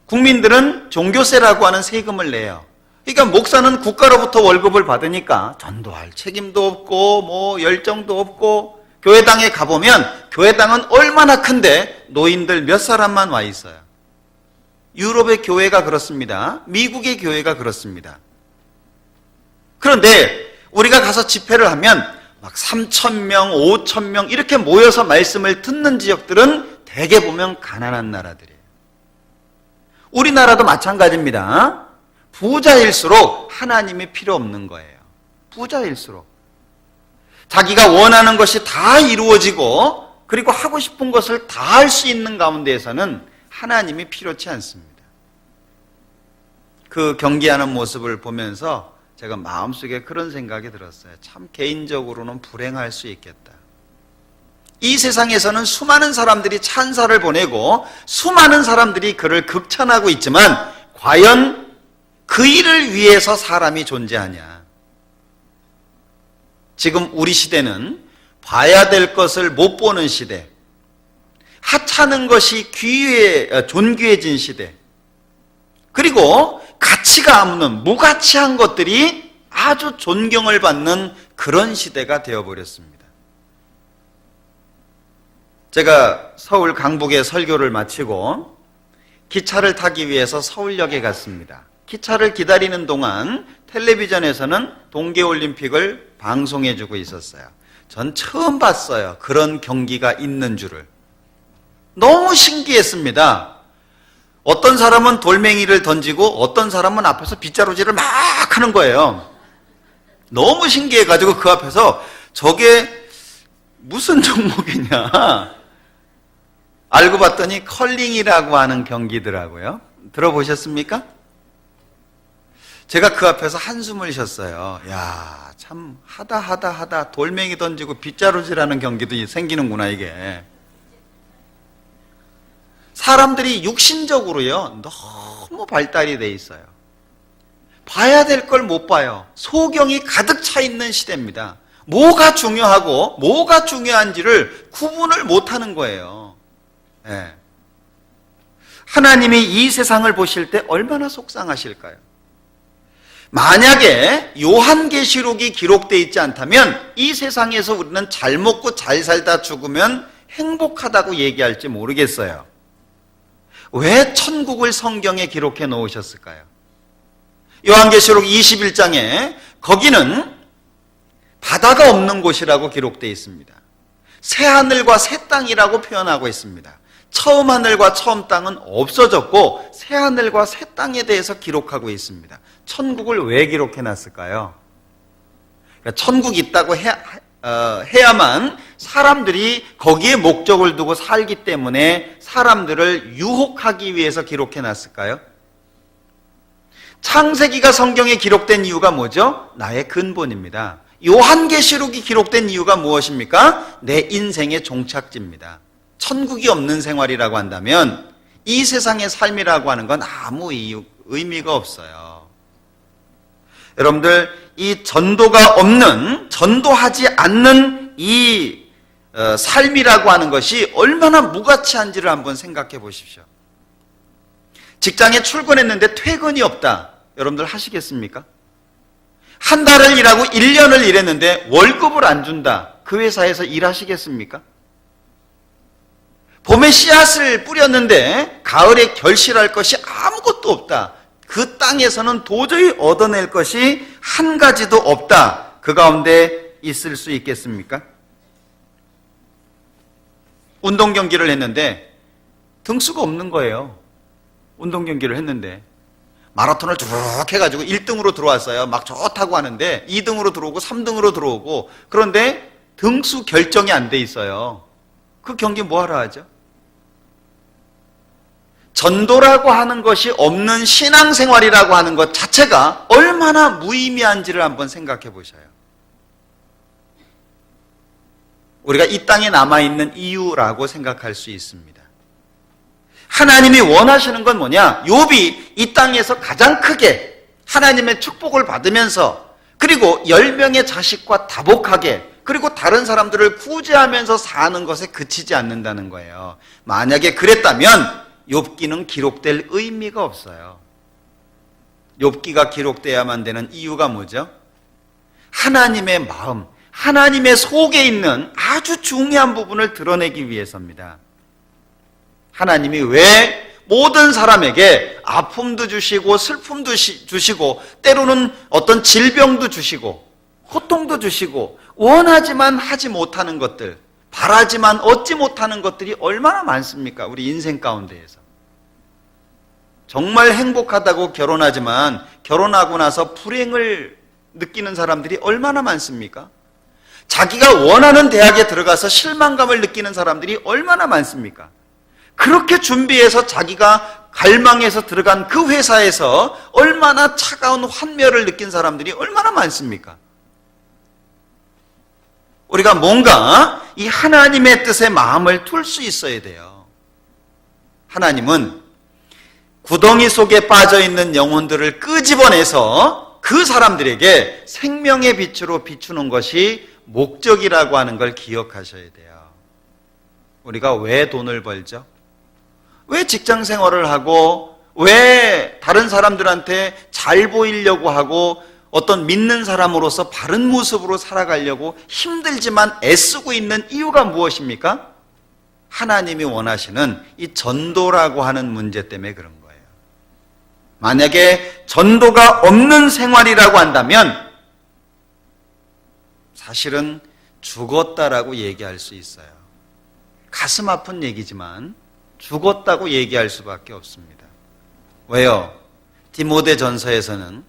[SPEAKER 1] 국민들은 종교세라고 하는 세금을 내요. 그러니까 목사는 국가로부터 월급을 받으니까 전도할 책임도 없고 뭐 열정도 없고, 교회당에 가보면 교회당은 얼마나 큰데 노인들 몇 사람만 와 있어요. 유럽의 교회가 그렇습니다. 미국의 교회가 그렇습니다. 그런데 우리가 가서 집회를 하면 막 3,000명, 5,000명 이렇게 모여서 말씀을 듣는 지역들은 대개 보면 가난한 나라들이에요. 우리나라도 마찬가지입니다. 부자일수록 하나님이 필요 없는 거예요. 부자일수록. 자기가 원하는 것이 다 이루어지고 그리고 하고 싶은 것을 다 할 수 있는 가운데에서는 하나님이 필요치 않습니다. 그 경기하는 모습을 보면서 제가 마음속에 그런 생각이 들었어요. 참 개인적으로는 불행할 수 있겠다. 이 세상에서는 수많은 사람들이 찬사를 보내고 수많은 사람들이 그를 극찬하고 있지만 과연 그 일을 위해서 사람이 존재하냐? 지금 우리 시대는 봐야 될 것을 못 보는 시대, 하찮은 것이 존귀해진 시대, 그리고 가치가 없는 무가치한 것들이 아주 존경을 받는 그런 시대가 되어버렸습니다. 제가 서울 강북에 설교를 마치고 기차를 타기 위해서 서울역에 갔습니다. 기차를 기다리는 동안 텔레비전에서는 동계올림픽을 방송해주고 있었어요. 전 처음 봤어요. 그런 경기가 있는 줄을. 너무 신기했습니다. 어떤 사람은 돌멩이를 던지고 어떤 사람은 앞에서 빗자루질을 막 하는 거예요. 너무 신기해가지고 그 앞에서 저게 무슨 종목이냐 알고 봤더니 컬링이라고 하는 경기더라고요. 들어보셨습니까? 제가 그 앞에서 한숨을 쉬었어요. 야, 참 하다 돌멩이 던지고 빗자루질하는 경기도 생기는구나 이게. 사람들이 육신적으로요 너무 발달이 돼 있어요. 봐야 될 걸 못 봐요. 소경이 가득 차 있는 시대입니다. 뭐가 중요하고 뭐가 중요한지를 구분을 못하는 거예요. 네. 하나님이 이 세상을 보실 때 얼마나 속상하실까요? 만약에 요한계시록이 기록되어 있지 않다면 이 세상에서 우리는 잘 먹고 잘 살다 죽으면 행복하다고 얘기할지 모르겠어요. 왜 천국을 성경에 기록해 놓으셨을까요? 요한계시록 21장에 거기는 바다가 없는 곳이라고 기록되어 있습니다. 새 하늘과 새 땅이라고 표현하고 있습니다. 처음 하늘과 처음 땅은 없어졌고 새 하늘과 새 땅에 대해서 기록하고 있습니다. 천국을 왜 기록해 놨을까요? 그러니까 천국이 있다고 해야만 사람들이 거기에 목적을 두고 살기 때문에 사람들을 유혹하기 위해서 기록해 놨을까요? 창세기가 성경에 기록된 이유가 뭐죠? 나의 근본입니다. 요한계시록이 기록된 이유가 무엇입니까? 내 인생의 종착지입니다. 천국이 없는 생활이라고 한다면 이 세상의 삶이라고 하는 건 아무 의미가 없어요. 여러분들, 이 전도가 없는, 전도하지 않는 이 삶이라고 하는 것이 얼마나 무가치한지를 한번 생각해 보십시오. 직장에 출근했는데 퇴근이 없다. 여러분들 하시겠습니까? 한 달을 일하고 1년을 일했는데 월급을 안 준다. 그 회사에서 일하시겠습니까? 봄에 씨앗을 뿌렸는데 가을에 결실할 것이 아무것도 없다. 그 땅에서는 도저히 얻어낼 것이 한 가지도 없다. 그 가운데 있을 수 있겠습니까? 운동 경기를 했는데 등수가 없는 거예요. 운동 경기를 했는데 마라톤을 쭉 해가지고 1등으로 들어왔어요. 막 좋다고 하는데 2등으로 들어오고 3등으로 들어오고, 그런데 등수 결정이 안 돼 있어요. 그 경기 뭐하러 하죠? 전도라고 하는 것이 없는 신앙생활이라고 하는 것 자체가 얼마나 무의미한지를 한번 생각해 보셔요. 우리가 이 땅에 남아있는 이유라고 생각할 수 있습니다. 하나님이 원하시는 건 뭐냐? 욥이 이 땅에서 가장 크게 하나님의 축복을 받으면서, 그리고 10명의 자식과 다복하게, 그리고 다른 사람들을 구제하면서 사는 것에 그치지 않는다는 거예요. 만약에 그랬다면 욥기는 기록될 의미가 없어요. 욥기가 기록돼야만 되는 이유가 뭐죠? 하나님의 마음, 하나님의 속에 있는 아주 중요한 부분을 드러내기 위해서입니다. 하나님이 왜 모든 사람에게 아픔도 주시고 슬픔도 주시고 때로는 어떤 질병도 주시고 고통도 주시고 원하지만 하지 못하는 것들, 바라지만 얻지 못하는 것들이 얼마나 많습니까? 우리 인생 가운데에서. 정말 행복하다고 결혼하지만 결혼하고 나서 불행을 느끼는 사람들이 얼마나 많습니까? 자기가 원하는 대학에 들어가서 실망감을 느끼는 사람들이 얼마나 많습니까? 그렇게 준비해서 자기가 갈망해서 들어간 그 회사에서 얼마나 차가운 환멸을 느낀 사람들이 얼마나 많습니까? 우리가 뭔가 이 하나님의 뜻에 마음을 둘 수 있어야 돼요. 하나님은 구덩이 속에 빠져있는 영혼들을 끄집어내서 그 사람들에게 생명의 빛으로 비추는 것이 목적이라고 하는 걸 기억하셔야 돼요. 우리가 왜 돈을 벌죠? 왜 직장 생활을 하고, 왜 다른 사람들한테 잘 보이려고 하고, 어떤 믿는 사람으로서 바른 모습으로 살아가려고 힘들지만 애쓰고 있는 이유가 무엇입니까? 하나님이 원하시는 이 전도라고 하는 문제 때문에 그런 거예요. 만약에 전도가 없는 생활이라고 한다면 사실은 죽었다라고 얘기할 수 있어요. 가슴 아픈 얘기지만 죽었다고 얘기할 수밖에 없습니다. 왜요? 디모데 전서에서는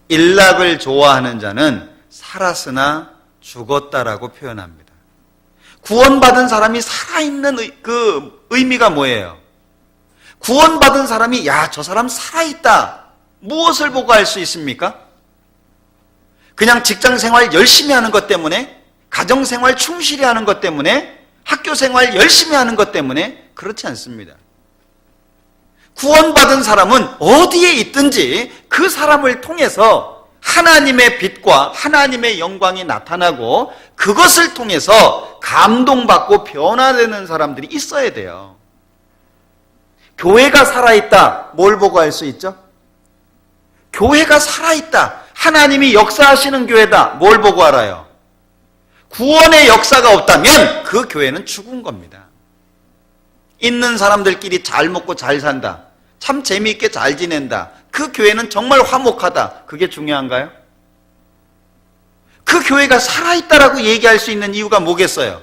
[SPEAKER 1] 일락을 좋아하는 자는 살았으나 죽었다라고 표현합니다. 구원받은 사람이 살아있는 그 의미가 뭐예요? 구원받은 사람이 야, 저 사람 살아있다. 무엇을 보고 알 수 있습니까? 그냥 직장생활 열심히 하는 것 때문에, 가정생활 충실히 하는 것 때문에, 학교생활 열심히 하는 것 때문에 그렇지 않습니다. 구원받은 사람은 어디에 있든지 그 사람을 통해서 하나님의 빛과 하나님의 영광이 나타나고 그것을 통해서 감동받고 변화되는 사람들이 있어야 돼요. 교회가 살아있다. 뭘 보고 알 수 있죠? 교회가 살아있다. 하나님이 역사하시는 교회다. 뭘 보고 알아요? 구원의 역사가 없다면 그 교회는 죽은 겁니다. 있는 사람들끼리 잘 먹고 잘 산다. 참 재미있게 잘 지낸다. 그 교회는 정말 화목하다. 그게 중요한가요? 그 교회가 살아있다라고 얘기할 수 있는 이유가 뭐겠어요?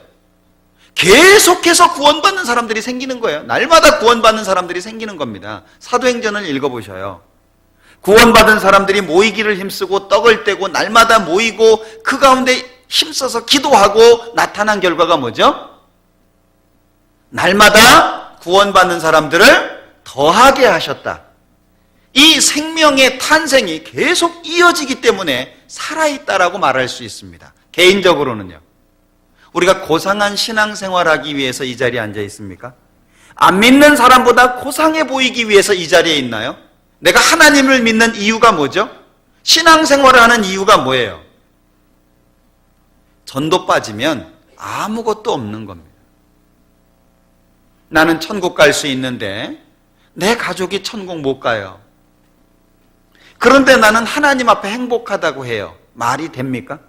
[SPEAKER 1] 계속해서 구원받는 사람들이 생기는 거예요. 날마다 구원받는 사람들이 생기는 겁니다. 사도행전을 읽어보셔요. 구원받은 사람들이 모이기를 힘쓰고 떡을 떼고 날마다 모이고 그 가운데 힘써서 기도하고 나타난 결과가 뭐죠? 날마다 구원받는 사람들을 더하게 하셨다. 이 생명의 탄생이 계속 이어지기 때문에 살아있다라고 말할 수 있습니다. 개인적으로는요, 우리가 고상한 신앙생활하기 위해서 이 자리에 앉아 있습니까? 안 믿는 사람보다 고상해 보이기 위해서 이 자리에 있나요? 내가 하나님을 믿는 이유가 뭐죠? 신앙생활을 하는 이유가 뭐예요? 전도 빠지면 아무것도 없는 겁니다. 나는 천국 갈 수 있는데 내 가족이 천국 못 가요. 그런데 나는 하나님 앞에 행복하다고 해요. 말이 됩니까?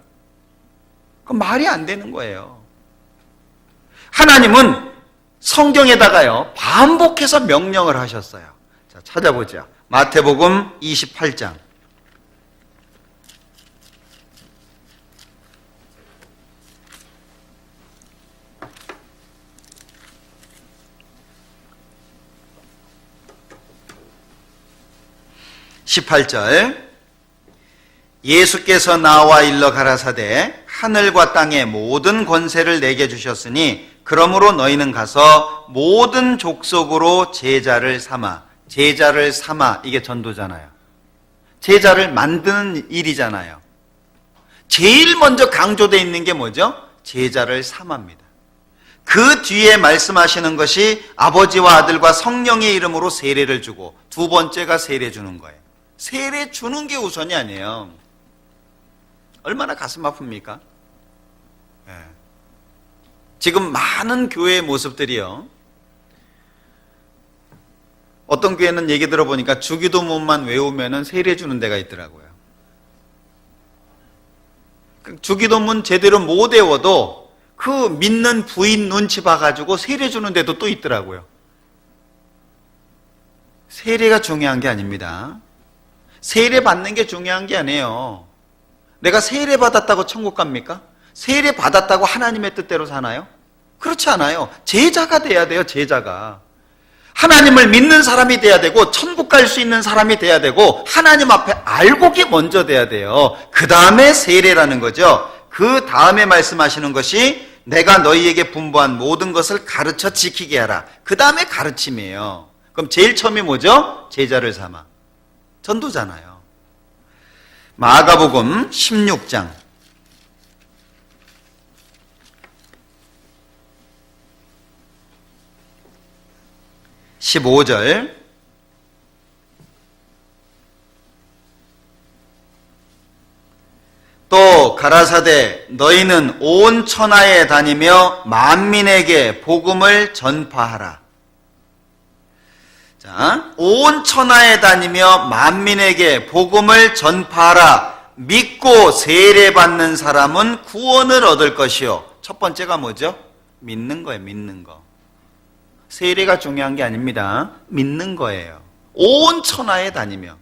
[SPEAKER 1] 그건 말이 안 되는 거예요. 하나님은 성경에다가요, 반복해서 명령을 하셨어요. 자, 찾아보자. 마태복음 28장. (18절) 예수께서 나와 일러 가라사대 하늘과 땅의 모든 권세를 내게 주셨으니 그러므로 너희는 가서 모든 족속으로 제자를 삼아. 제자를 삼아, 이게 전도잖아요. 제자를 만드는 일이잖아요. 제일 먼저 강조되어 있는 게 뭐죠? 제자를 삼합니다. 그 뒤에 말씀하시는 것이 아버지와 아들과 성령의 이름으로 세례를 주고, 두 번째가 세례 주는 거예요. 세례 주는 게 우선이 아니에요. 얼마나 가슴 아픕니까? 네. 지금 많은 교회의 모습들이요, 어떤 교회는 얘기 들어보니까 주기도문만 외우면은 세례 주는 데가 있더라고요. 주기도문 제대로 못 외워도 그 믿는 부인 눈치 봐가지고 세례 주는 데도 또 있더라고요. 세례가 중요한 게 아닙니다. 세례 받는 게 중요한 게 아니에요. 내가 세례 받았다고 천국 갑니까? 세례 받았다고 하나님의 뜻대로 사나요? 그렇지 않아요. 제자가 돼야 돼요, 제자가. 하나님을 믿는 사람이 돼야 되고, 천국 갈 수 있는 사람이 돼야 되고, 하나님 앞에 알곡이 먼저 돼야 돼요. 그 다음에 세례라는 거죠. 그 다음에 말씀하시는 것이 내가 너희에게 분부한 모든 것을 가르쳐 지키게 하라. 그 다음에 가르침이에요. 그럼 제일 처음이 뭐죠? 제자를 삼아. 전도잖아요. 마가복음 16장 15절 또 가라사대 너희는 온 천하에 다니며 만민에게 복음을 전파하라. 자, 온 천하에 다니며 만민에게 복음을 전파하라. 믿고 세례받는 사람은 구원을 얻을 것이요. 첫 번째가 뭐죠? 믿는 거예요. 믿는 거. 세례가 중요한 게 아닙니다. 믿는 거예요. 온 천하에 다니며.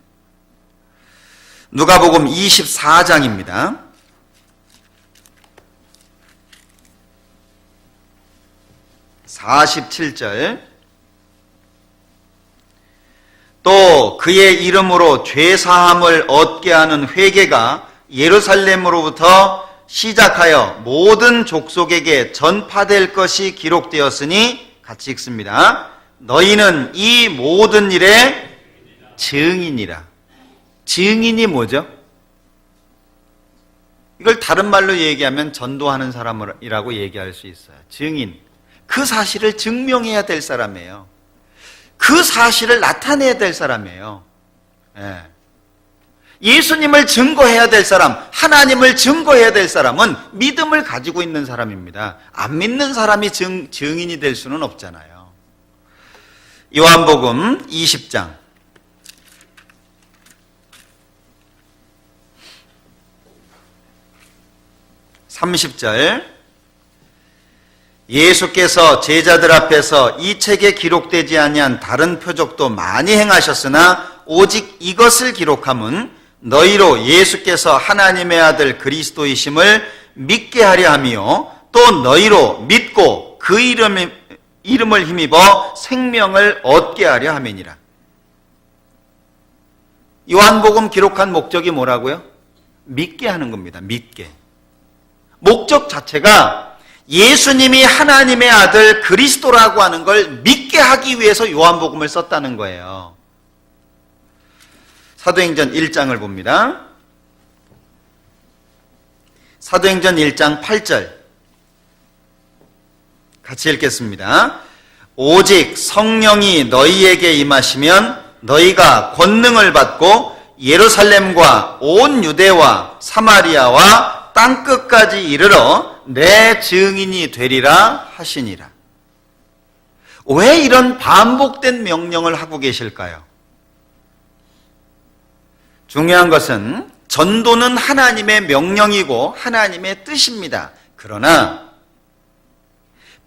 [SPEAKER 1] 누가복음 24장입니다. 47절 또 그의 이름으로 죄사함을 얻게 하는 회개가 예루살렘으로부터 시작하여 모든 족속에게 전파될 것이 기록되었으니 같이 읽습니다. 너희는 이 모든 일의 증인이라. 증인이 뭐죠? 이걸 다른 말로 얘기하면 전도하는 사람이라고 얘기할 수 있어요. 증인. 그 사실을 증명해야 될 사람이에요. 그 사실을 나타내야 될 사람이에요. 예. 예수님을 증거해야 될 사람, 하나님을 증거해야 될 사람은 믿음을 가지고 있는 사람입니다. 안 믿는 사람이 증인이 될 수는 없잖아요. 요한복음 20장 30절 예수께서 제자들 앞에서 이 책에 기록되지 아니한 다른 표적도 많이 행하셨으나 오직 이것을 기록함은 너희로 예수께서 하나님의 아들 그리스도이심을 믿게 하려 함이요 또 너희로 믿고 그 이름을 힘입어 생명을 얻게 하려 함이니라. 요한복음 기록한 목적이 뭐라고요? 믿게 하는 겁니다. 믿게. 목적 자체가 예수님이 하나님의 아들 그리스도라고 하는 걸 믿게 하기 위해서 요한복음을 썼다는 거예요. 사도행전 1장을 봅니다. 사도행전 1장 8절 같이 읽겠습니다. 오직 성령이 너희에게 임하시면 너희가 권능을 받고 예루살렘과 온 유대와 사마리아와 땅끝까지 이르러 내 증인이 되리라 하시니라. 왜 이런 반복된 명령을 하고 계실까요? 중요한 것은 전도는 하나님의 명령이고 하나님의 뜻입니다. 그러나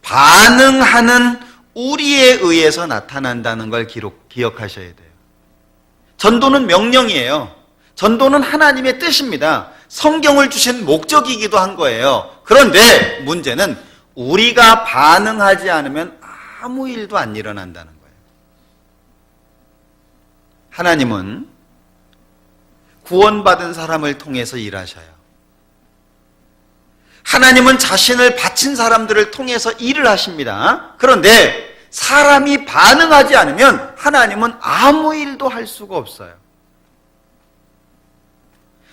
[SPEAKER 1] 반응하는 우리에 의해서 나타난다는 걸 기억하셔야 돼요. 전도는 명령이에요. 전도는 하나님의 뜻입니다. 성경을 주신 목적이기도 한 거예요. 그런데 문제는 우리가 반응하지 않으면 아무 일도 안 일어난다는 거예요. 하나님은 구원받은 사람을 통해서 일하셔요. 하나님은 자신을 바친 사람들을 통해서 일을 하십니다. 그런데 사람이 반응하지 않으면 하나님은 아무 일도 할 수가 없어요.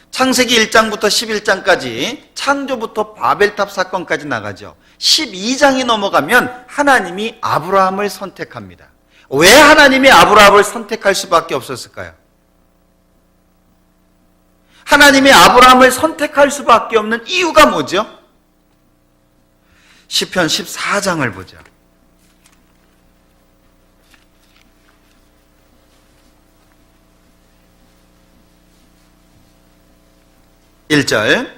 [SPEAKER 1] 창세기 1장부터 11장까지 창조부터 바벨탑 사건까지 나가죠. 12장이 넘어가면 하나님이 아브라함을 선택합니다. 왜 하나님이 아브라함을 선택할 수밖에 없었을까요? 하나님이 아브라함을 선택할 수밖에 없는 이유가 뭐죠? 시편 14장을 보죠. 1절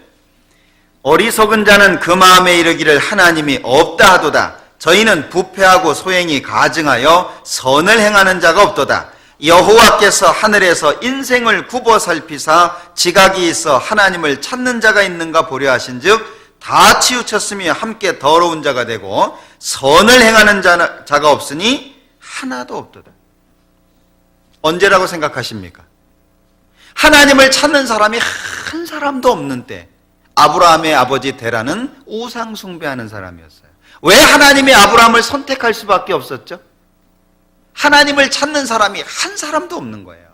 [SPEAKER 1] 어리석은 자는 그 마음에 이르기를 하나님이 없다 하도다. 저희는 부패하고 소행이 가증하여 선을 행하는 자가 없도다. 여호와께서 하늘에서 인생을 굽어 살피사 지각이 있어 하나님을 찾는 자가 있는가 보려 하신즉 다 치우쳤으며 함께 더러운 자가 되고 선을 행하는 자가 없으니 하나도 없도다. 언제라고 생각하십니까? 하나님을 찾는 사람이 한 사람도 없는 때 아브라함의 아버지 데라는 우상 숭배하는 사람이었어요. 왜 하나님이 아브라함을 선택할 수밖에 없었죠? 하나님을 찾는 사람이 한 사람도 없는 거예요.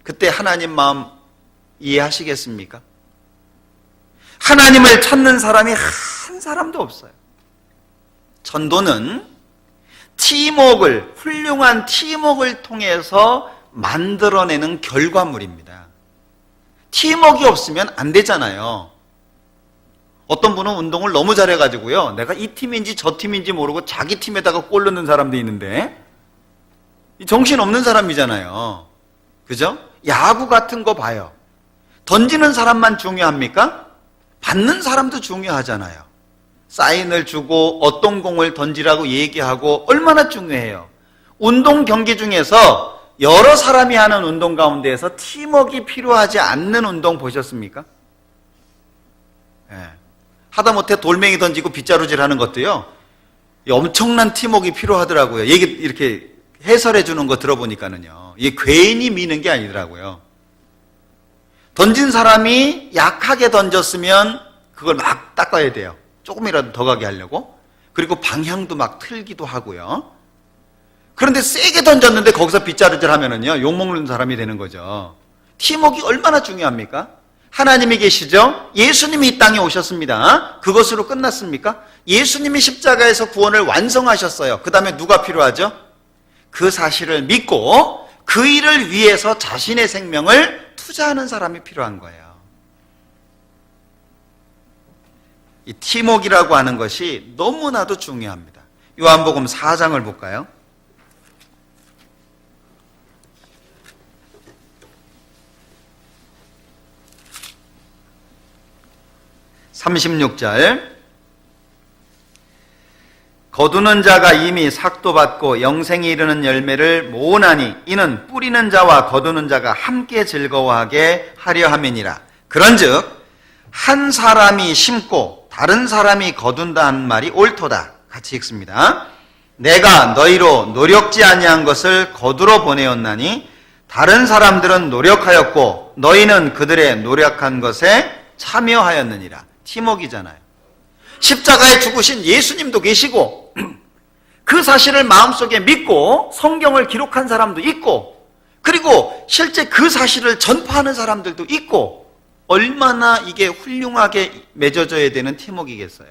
[SPEAKER 1] 그때 하나님 마음 이해하시겠습니까? 하나님을 찾는 사람이 한 사람도 없어요. 전도는 훌륭한 팀워크를 통해서 만들어내는 결과물입니다. 팀워크가 없으면 안 되잖아요. 어떤 분은 운동을 너무 잘해가지고요, 내가 이 팀인지 저 팀인지 모르고 자기 팀에다가 골 넣는 사람도 있는데 정신없는 사람이잖아요. 그죠? 야구 같은 거 봐요. 던지는 사람만 중요합니까? 받는 사람도 중요하잖아요. 사인을 주고 어떤 공을 던지라고 얘기하고 얼마나 중요해요. 운동 경기 중에서 여러 사람이 하는 운동 가운데에서 팀워크가 필요하지 않는 운동 보셨습니까? 네. 하다못해 돌멩이 던지고 빗자루질 하는 것도요, 엄청난 팀워크가 필요하더라고요. 이렇게 해설해 주는 거 들어보니까는요, 이게 괜히 미는 게 아니더라고요. 던진 사람이 약하게 던졌으면 그걸 막 닦아야 돼요. 조금이라도 더 가게 하려고. 그리고 방향도 막 틀기도 하고요. 그런데 세게 던졌는데 거기서 빗자루질 하면은요, 욕먹는 사람이 되는 거죠. 팀워크가 얼마나 중요합니까? 하나님이 계시죠? 예수님이 이 땅에 오셨습니다. 그것으로 끝났습니까? 예수님이 십자가에서 구원을 완성하셨어요. 그 다음에 누가 필요하죠? 그 사실을 믿고 그 일을 위해서 자신의 생명을 투자하는 사람이 필요한 거예요. 이 팀워크라고 하는 것이 너무나도 중요합니다. 요한복음 4장을 볼까요? 36절 거두는 자가 이미 삭도 받고 영생에 이르는 열매를 모으나니 이는 뿌리는 자와 거두는 자가 함께 즐거워하게 하려 함이니라. 그런즉 한 사람이 심고 다른 사람이 거둔다는 말이 옳도다. 같이 읽습니다. 내가 너희로 노력지 아니한 것을 거두러 보내었나니 다른 사람들은 노력하였고 너희는 그들의 노력한 것에 참여하였느니라. 팀워크잖아요. 십자가에 죽으신 예수님도 계시고 그 사실을 마음속에 믿고 성경을 기록한 사람도 있고 그리고 실제 그 사실을 전파하는 사람들도 있고, 얼마나 이게 훌륭하게 맺어져야 되는 팀워크이겠어요.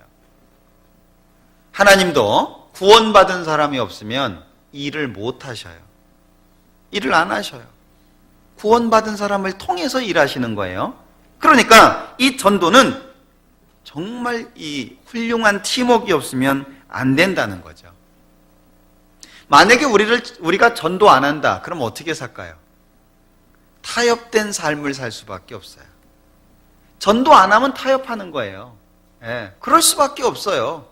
[SPEAKER 1] 하나님도 구원받은 사람이 없으면 일을 못 하셔요. 일을 안 하셔요. 구원받은 사람을 통해서 일하시는 거예요. 그러니까 이 전도는 정말 이 훌륭한 팀워크가 없으면 안 된다는 거죠. 만약에 우리가 전도 안 한다, 그럼 어떻게 살까요? 타협된 삶을 살 수밖에 없어요. 전도 안 하면 타협하는 거예요. 그럴 수밖에 없어요.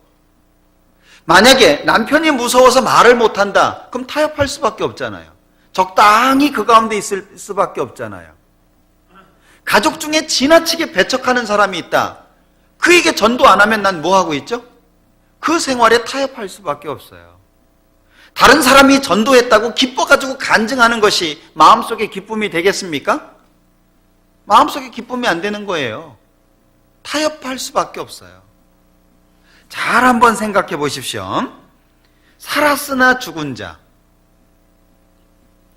[SPEAKER 1] 만약에 남편이 무서워서 말을 못 한다, 그럼 타협할 수밖에 없잖아요. 적당히 그 가운데 있을 수밖에 없잖아요. 가족 중에 지나치게 배척하는 사람이 있다. 그에게 전도 안 하면 난 뭐 하고 있죠? 그 생활에 타협할 수밖에 없어요. 다른 사람이 전도했다고 기뻐가지고 간증하는 것이 마음속에 기쁨이 되겠습니까? 마음속에 기쁨이 안 되는 거예요. 타협할 수밖에 없어요. 잘 한번 생각해 보십시오. 살았으나 죽은 자.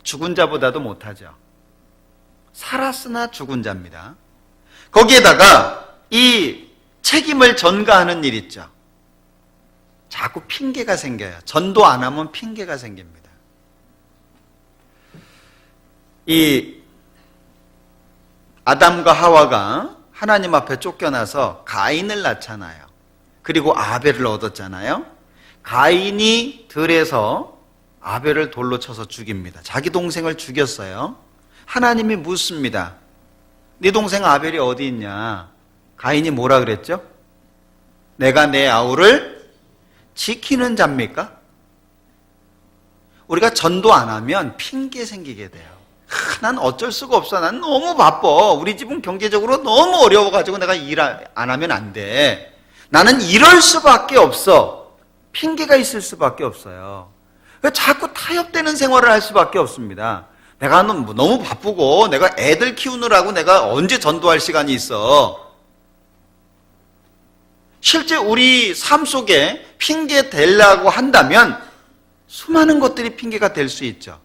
[SPEAKER 1] 죽은 자보다도 못하죠. 살았으나 죽은 자입니다. 거기에다가 이 책임을 전가하는 일 있죠. 자꾸 핑계가 생겨요. 전도 안 하면 핑계가 생깁니다. 이 아담과 하와가 하나님 앞에 쫓겨나서 가인을 낳잖아요. 그리고 아벨을 얻었잖아요. 가인이 들에서 아벨을 돌로 쳐서 죽입니다. 자기 동생을 죽였어요. 하나님이 묻습니다. 네 동생 아벨이 어디 있냐? 가인이 뭐라 그랬죠? 내가 내 아우를 지키는 자입니까? 우리가 전도 안 하면 핑계 생기게 돼요. 난 어쩔 수가 없어. 난 너무 바빠. 우리 집은 경제적으로 너무 어려워가지고 내가 일 안 하면 안 돼. 나는 이럴 수밖에 없어. 핑계가 있을 수밖에 없어요. 자꾸 타협되는 생활을 할 수밖에 없습니다. 내가 너무 바쁘고 내가 애들 키우느라고 내가 언제 전도할 시간이 있어. 실제 우리 삶 속에 핑계 대려고 한다면 수많은 것들이 핑계가 될 수 있죠.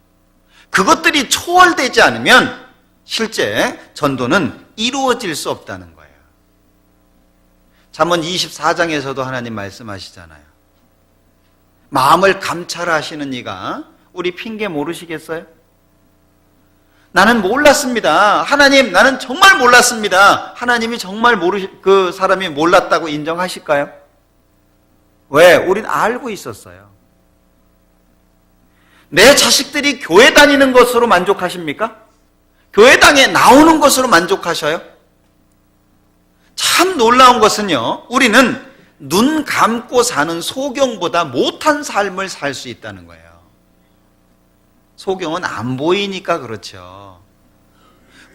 [SPEAKER 1] 그것들이 초월되지 않으면 실제 전도는 이루어질 수 없다는 거예요. 잠언 24장에서도 하나님 말씀하시잖아요. 마음을 감찰하시는 이가 우리 핑계 모르시겠어요? 나는 몰랐습니다. 하나님, 나는 정말 몰랐습니다. 하나님이 정말 그 사람이 몰랐다고 인정하실까요? 왜? 우린 알고 있었어요. 내 자식들이 교회 다니는 것으로 만족하십니까? 교회당에 나오는 것으로 만족하셔요? 참 놀라운 것은요, 우리는 눈 감고 사는 소경보다 못한 삶을 살 수 있다는 거예요. 소경은 안 보이니까 그렇죠.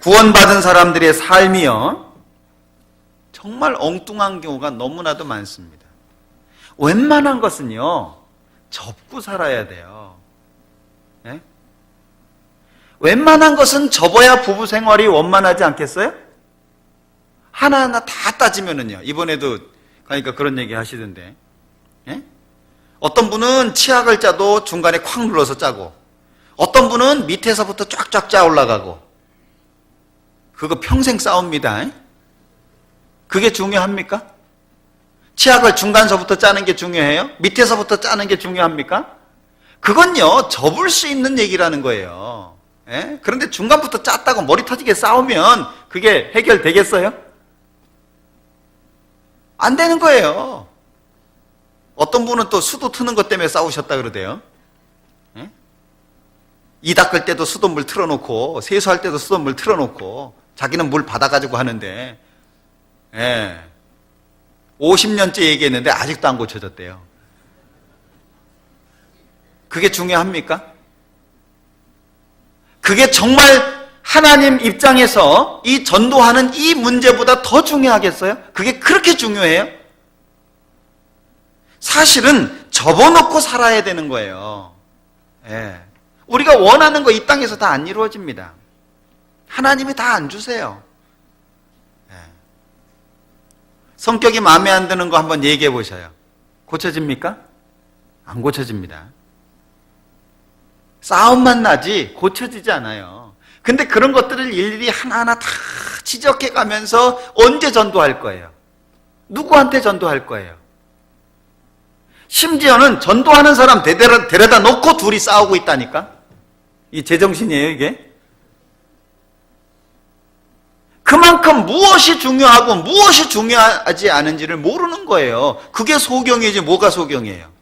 [SPEAKER 1] 구원받은 사람들의 삶이요, 정말 엉뚱한 경우가 너무나도 많습니다. 웬만한 것은요, 접고 살아야 돼요. 네? 웬만한 것은 접어야 부부 생활이 원만하지 않겠어요? 하나하나 다 따지면은요, 이번에도 그러니까 그런 얘기 하시던데, 예? 어떤 분은 치약을 짜도 중간에 콱 눌러서 짜고, 어떤 분은 밑에서부터 쫙쫙 짜 올라가고, 그거 평생 싸웁니다. 그게 중요합니까? 치약을 중간서부터 짜는 게 중요해요? 밑에서부터 짜는 게 중요합니까? 그건요, 접을 수 있는 얘기라는 거예요. 예? 그런데 중간부터 짰다고 머리 터지게 싸우면 그게 해결되겠어요? 안 되는 거예요. 어떤 분은 또 수도 트는 것 때문에 싸우셨다 그러대요. 예? 이 닦을 때도 수돗물 틀어놓고, 세수할 때도 수돗물 틀어놓고, 자기는 물 받아가지고 하는데, 예. 50년째 얘기했는데 아직도 안 고쳐졌대요. 그게 중요합니까? 그게 정말 하나님 입장에서 이 전도하는 이 문제보다 더 중요하겠어요? 그게 그렇게 중요해요? 사실은 접어놓고 살아야 되는 거예요. 예. 우리가 원하는 거 이 땅에서 다 안 이루어집니다. 하나님이 다 안 주세요. 예. 성격이 마음에 안 드는 거 한번 얘기해 보셔요. 고쳐집니까? 안 고쳐집니다. 싸움만 나지 고쳐지지 않아요. 근데 그런 것들을 일일이 하나하나 다 지적해 가면서 언제 전도할 거예요? 누구한테 전도할 거예요? 심지어는 전도하는 사람 데려다 놓고 둘이 싸우고 있다니까? 이 제정신이에요, 이게? 그만큼 무엇이 중요하고 무엇이 중요하지 않은지를 모르는 거예요. 그게 소경이지 뭐가 소경이에요?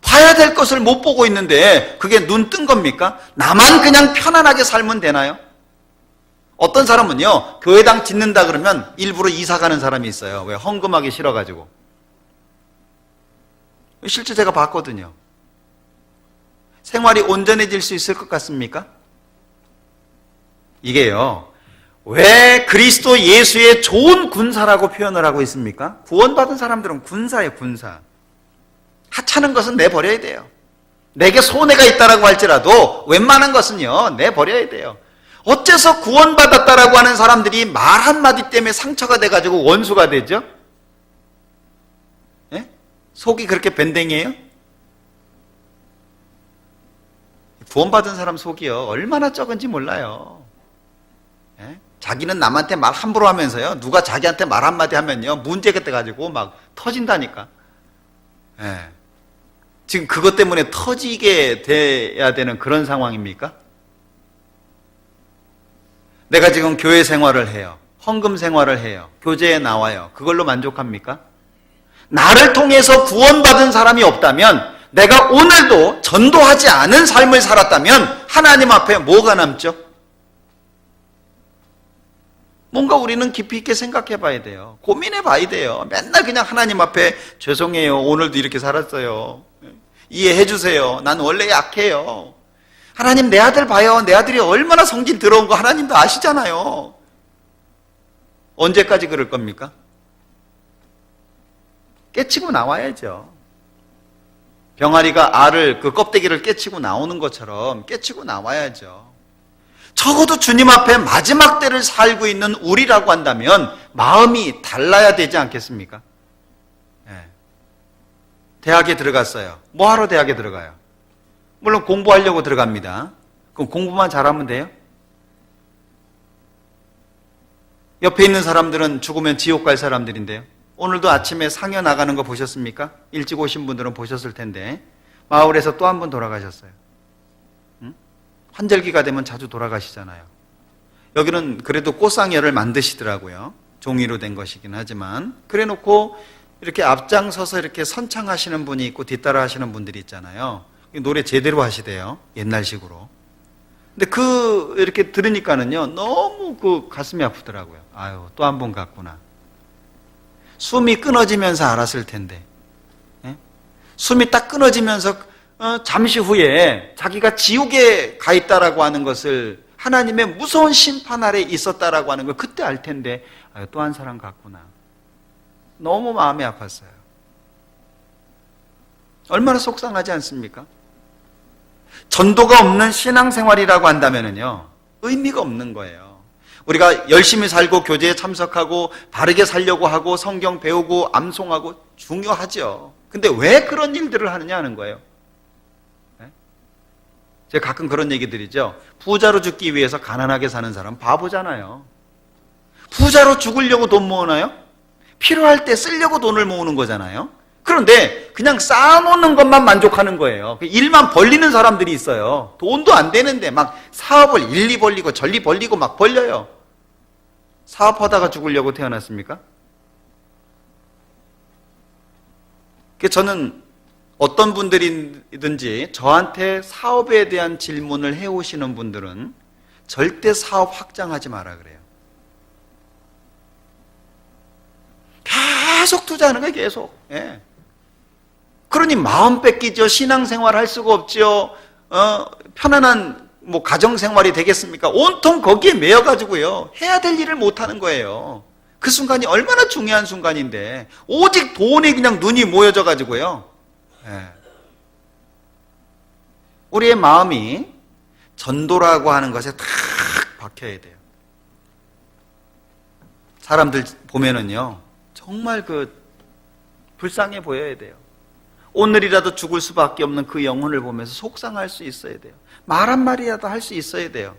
[SPEAKER 1] 봐야 될 것을 못 보고 있는데 그게 눈 뜬 겁니까? 나만 그냥 편안하게 살면 되나요? 어떤 사람은요, 교회당 짓는다 그러면 일부러 이사 가는 사람이 있어요. 왜? 헌금하기 싫어가지고. 실제 제가 봤거든요. 생활이 온전해질 수 있을 것 같습니까? 이게요, 왜 그리스도 예수의 좋은 군사라고 표현을 하고 있습니까? 구원받은 사람들은 군사예요, 군사. 하찮은 것은 내버려야 돼요. 내게 손해가 있다라고 할지라도 웬만한 것은요, 내버려야 돼요. 어째서 구원받았다라고 하는 사람들이 말 한마디 때문에 상처가 돼가지고 원수가 되죠? 예? 속이 그렇게 밴댕이에요? 구원받은 사람 속이요, 얼마나 적은지 몰라요. 예? 자기는 남한테 말 함부로 하면서요, 누가 자기한테 말 한마디 하면요, 문제가 돼가지고 막 터진다니까. 예. 지금 그것 때문에 터지게 돼야 되는 그런 상황입니까? 내가 지금 교회 생활을 해요. 헌금 생활을 해요. 교제에 나와요. 그걸로 만족합니까? 나를 통해서 구원받은 사람이 없다면, 내가 오늘도 전도하지 않은 삶을 살았다면 하나님 앞에 뭐가 남죠? 뭔가 우리는 깊이 있게 생각해 봐야 돼요. 고민해 봐야 돼요. 맨날 그냥 하나님 앞에 죄송해요, 오늘도 이렇게 살았어요, 이해해 주세요, 난 원래 약해요, 하나님 내 아들 봐요, 내 아들이 얼마나 성질 더러운 거 하나님도 아시잖아요. 언제까지 그럴 겁니까? 깨치고 나와야죠. 병아리가 알을, 그 껍데기를 깨치고 나오는 것처럼 깨치고 나와야죠. 적어도 주님 앞에 마지막 때를 살고 있는 우리라고 한다면 마음이 달라야 되지 않겠습니까? 네. 대학에 들어갔어요. 뭐 하러 대학에 들어가요? 물론 공부하려고 들어갑니다. 그럼 공부만 잘하면 돼요? 옆에 있는 사람들은 죽으면 지옥 갈 사람들인데요. 오늘도 아침에 상여 나가는 거 보셨습니까? 일찍 오신 분들은 보셨을 텐데 마을에서 또 한 분 돌아가셨어요. 환절기가 되면 자주 돌아가시잖아요. 여기는 그래도 꽃상여를 만드시더라고요. 종이로 된 것이긴 하지만. 그래 놓고 이렇게 앞장서서 이렇게 선창하시는 분이 있고 뒤따라 하시는 분들이 있잖아요. 노래 제대로 하시대요, 옛날식으로. 근데 이렇게 들으니까는요, 너무 가슴이 아프더라고요. 아유, 또 한 번 갔구나. 숨이 끊어지면서 알았을 텐데, 예? 숨이 딱 끊어지면서 잠시 후에 자기가 지옥에 가 있다라고 하는 것을, 하나님의 무서운 심판 아래 있었다라고 하는 걸 그때 알 텐데, 아유, 또 한 사람 갔구나. 너무 마음이 아팠어요. 얼마나 속상하지 않습니까? 전도가 없는 신앙생활이라고 한다면요, 의미가 없는 거예요. 우리가 열심히 살고 교제에 참석하고 바르게 살려고 하고 성경 배우고 암송하고 중요하죠. 근데 왜 그런 일들을 하느냐 하는 거예요. 제가 가끔 그런 얘기 드리죠. 부자로 죽기 위해서 가난하게 사는 사람 바보잖아요. 부자로 죽으려고 돈 모으나요? 필요할 때 쓰려고 돈을 모으는 거잖아요. 그런데 그냥 쌓아놓는 것만 만족하는 거예요. 일만 벌리는 사람들이 있어요. 돈도 안 되는데 막 사업을 일리 벌리고 전리 벌리고 막 벌려요. 사업하다가 죽으려고 태어났습니까? 저는 어떤 분들이든지 저한테 사업에 대한 질문을 해오시는 분들은 절대 사업 확장하지 마라 그래요. 계속 투자하는 거예요, 계속. 예. 그러니 마음 뺏기죠. 신앙생활 할 수가 없죠. 편안한 가정생활이 되겠습니까? 온통 거기에 매여가지고요, 해야 될 일을 못하는 거예요. 그 순간이 얼마나 중요한 순간인데 오직 돈에 그냥 눈이 모여져 가지고요. 예. 우리의 마음이 전도라고 하는 것에 탁 박혀야 돼요. 사람들 보면은요, 정말 불쌍해 보여야 돼요. 오늘이라도 죽을 수밖에 없는 그 영혼을 보면서 속상할 수 있어야 돼요. 말 한마디라도 할 수 있어야 돼요.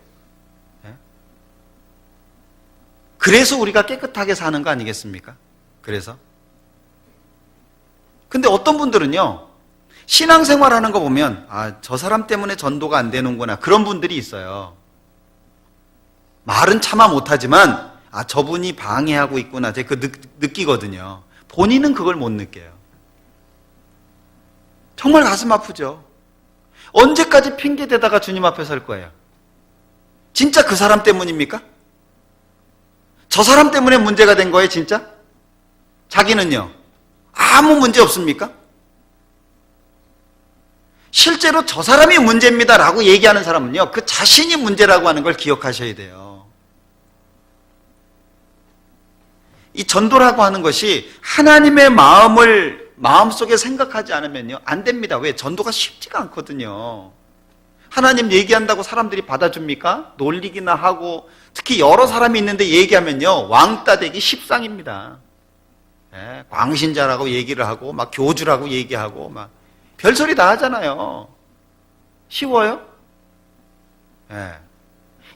[SPEAKER 1] 그래서 우리가 깨끗하게 사는 거 아니겠습니까? 그래서. 근데 어떤 분들은요, 신앙생활 하는 거 보면, 저 사람 때문에 전도가 안 되는구나. 그런 분들이 있어요. 말은 차마 못하지만, 저분이 방해하고 있구나. 제가 느끼거든요. 본인은 그걸 못 느껴요. 정말 가슴 아프죠. 언제까지 핑계대다가 주님 앞에 설 거예요? 진짜 그 사람 때문입니까? 저 사람 때문에 문제가 된 거예요, 진짜? 자기는요? 아무 문제 없습니까? 실제로 저 사람이 문제입니다라고 얘기하는 사람은요, 그 자신이 문제라고 하는 걸 기억하셔야 돼요. 이 전도라고 하는 것이 하나님의 마음을 마음속에 생각하지 않으면요, 안 됩니다. 왜? 전도가 쉽지가 않거든요. 하나님 얘기한다고 사람들이 받아줍니까? 놀리기나 하고, 특히 여러 사람이 있는데 얘기하면요, 왕따 되기 십상입니다. 광신자라고 얘기를 하고, 막 교주라고 얘기하고, 막 별소리 다 하잖아요. 쉬워요?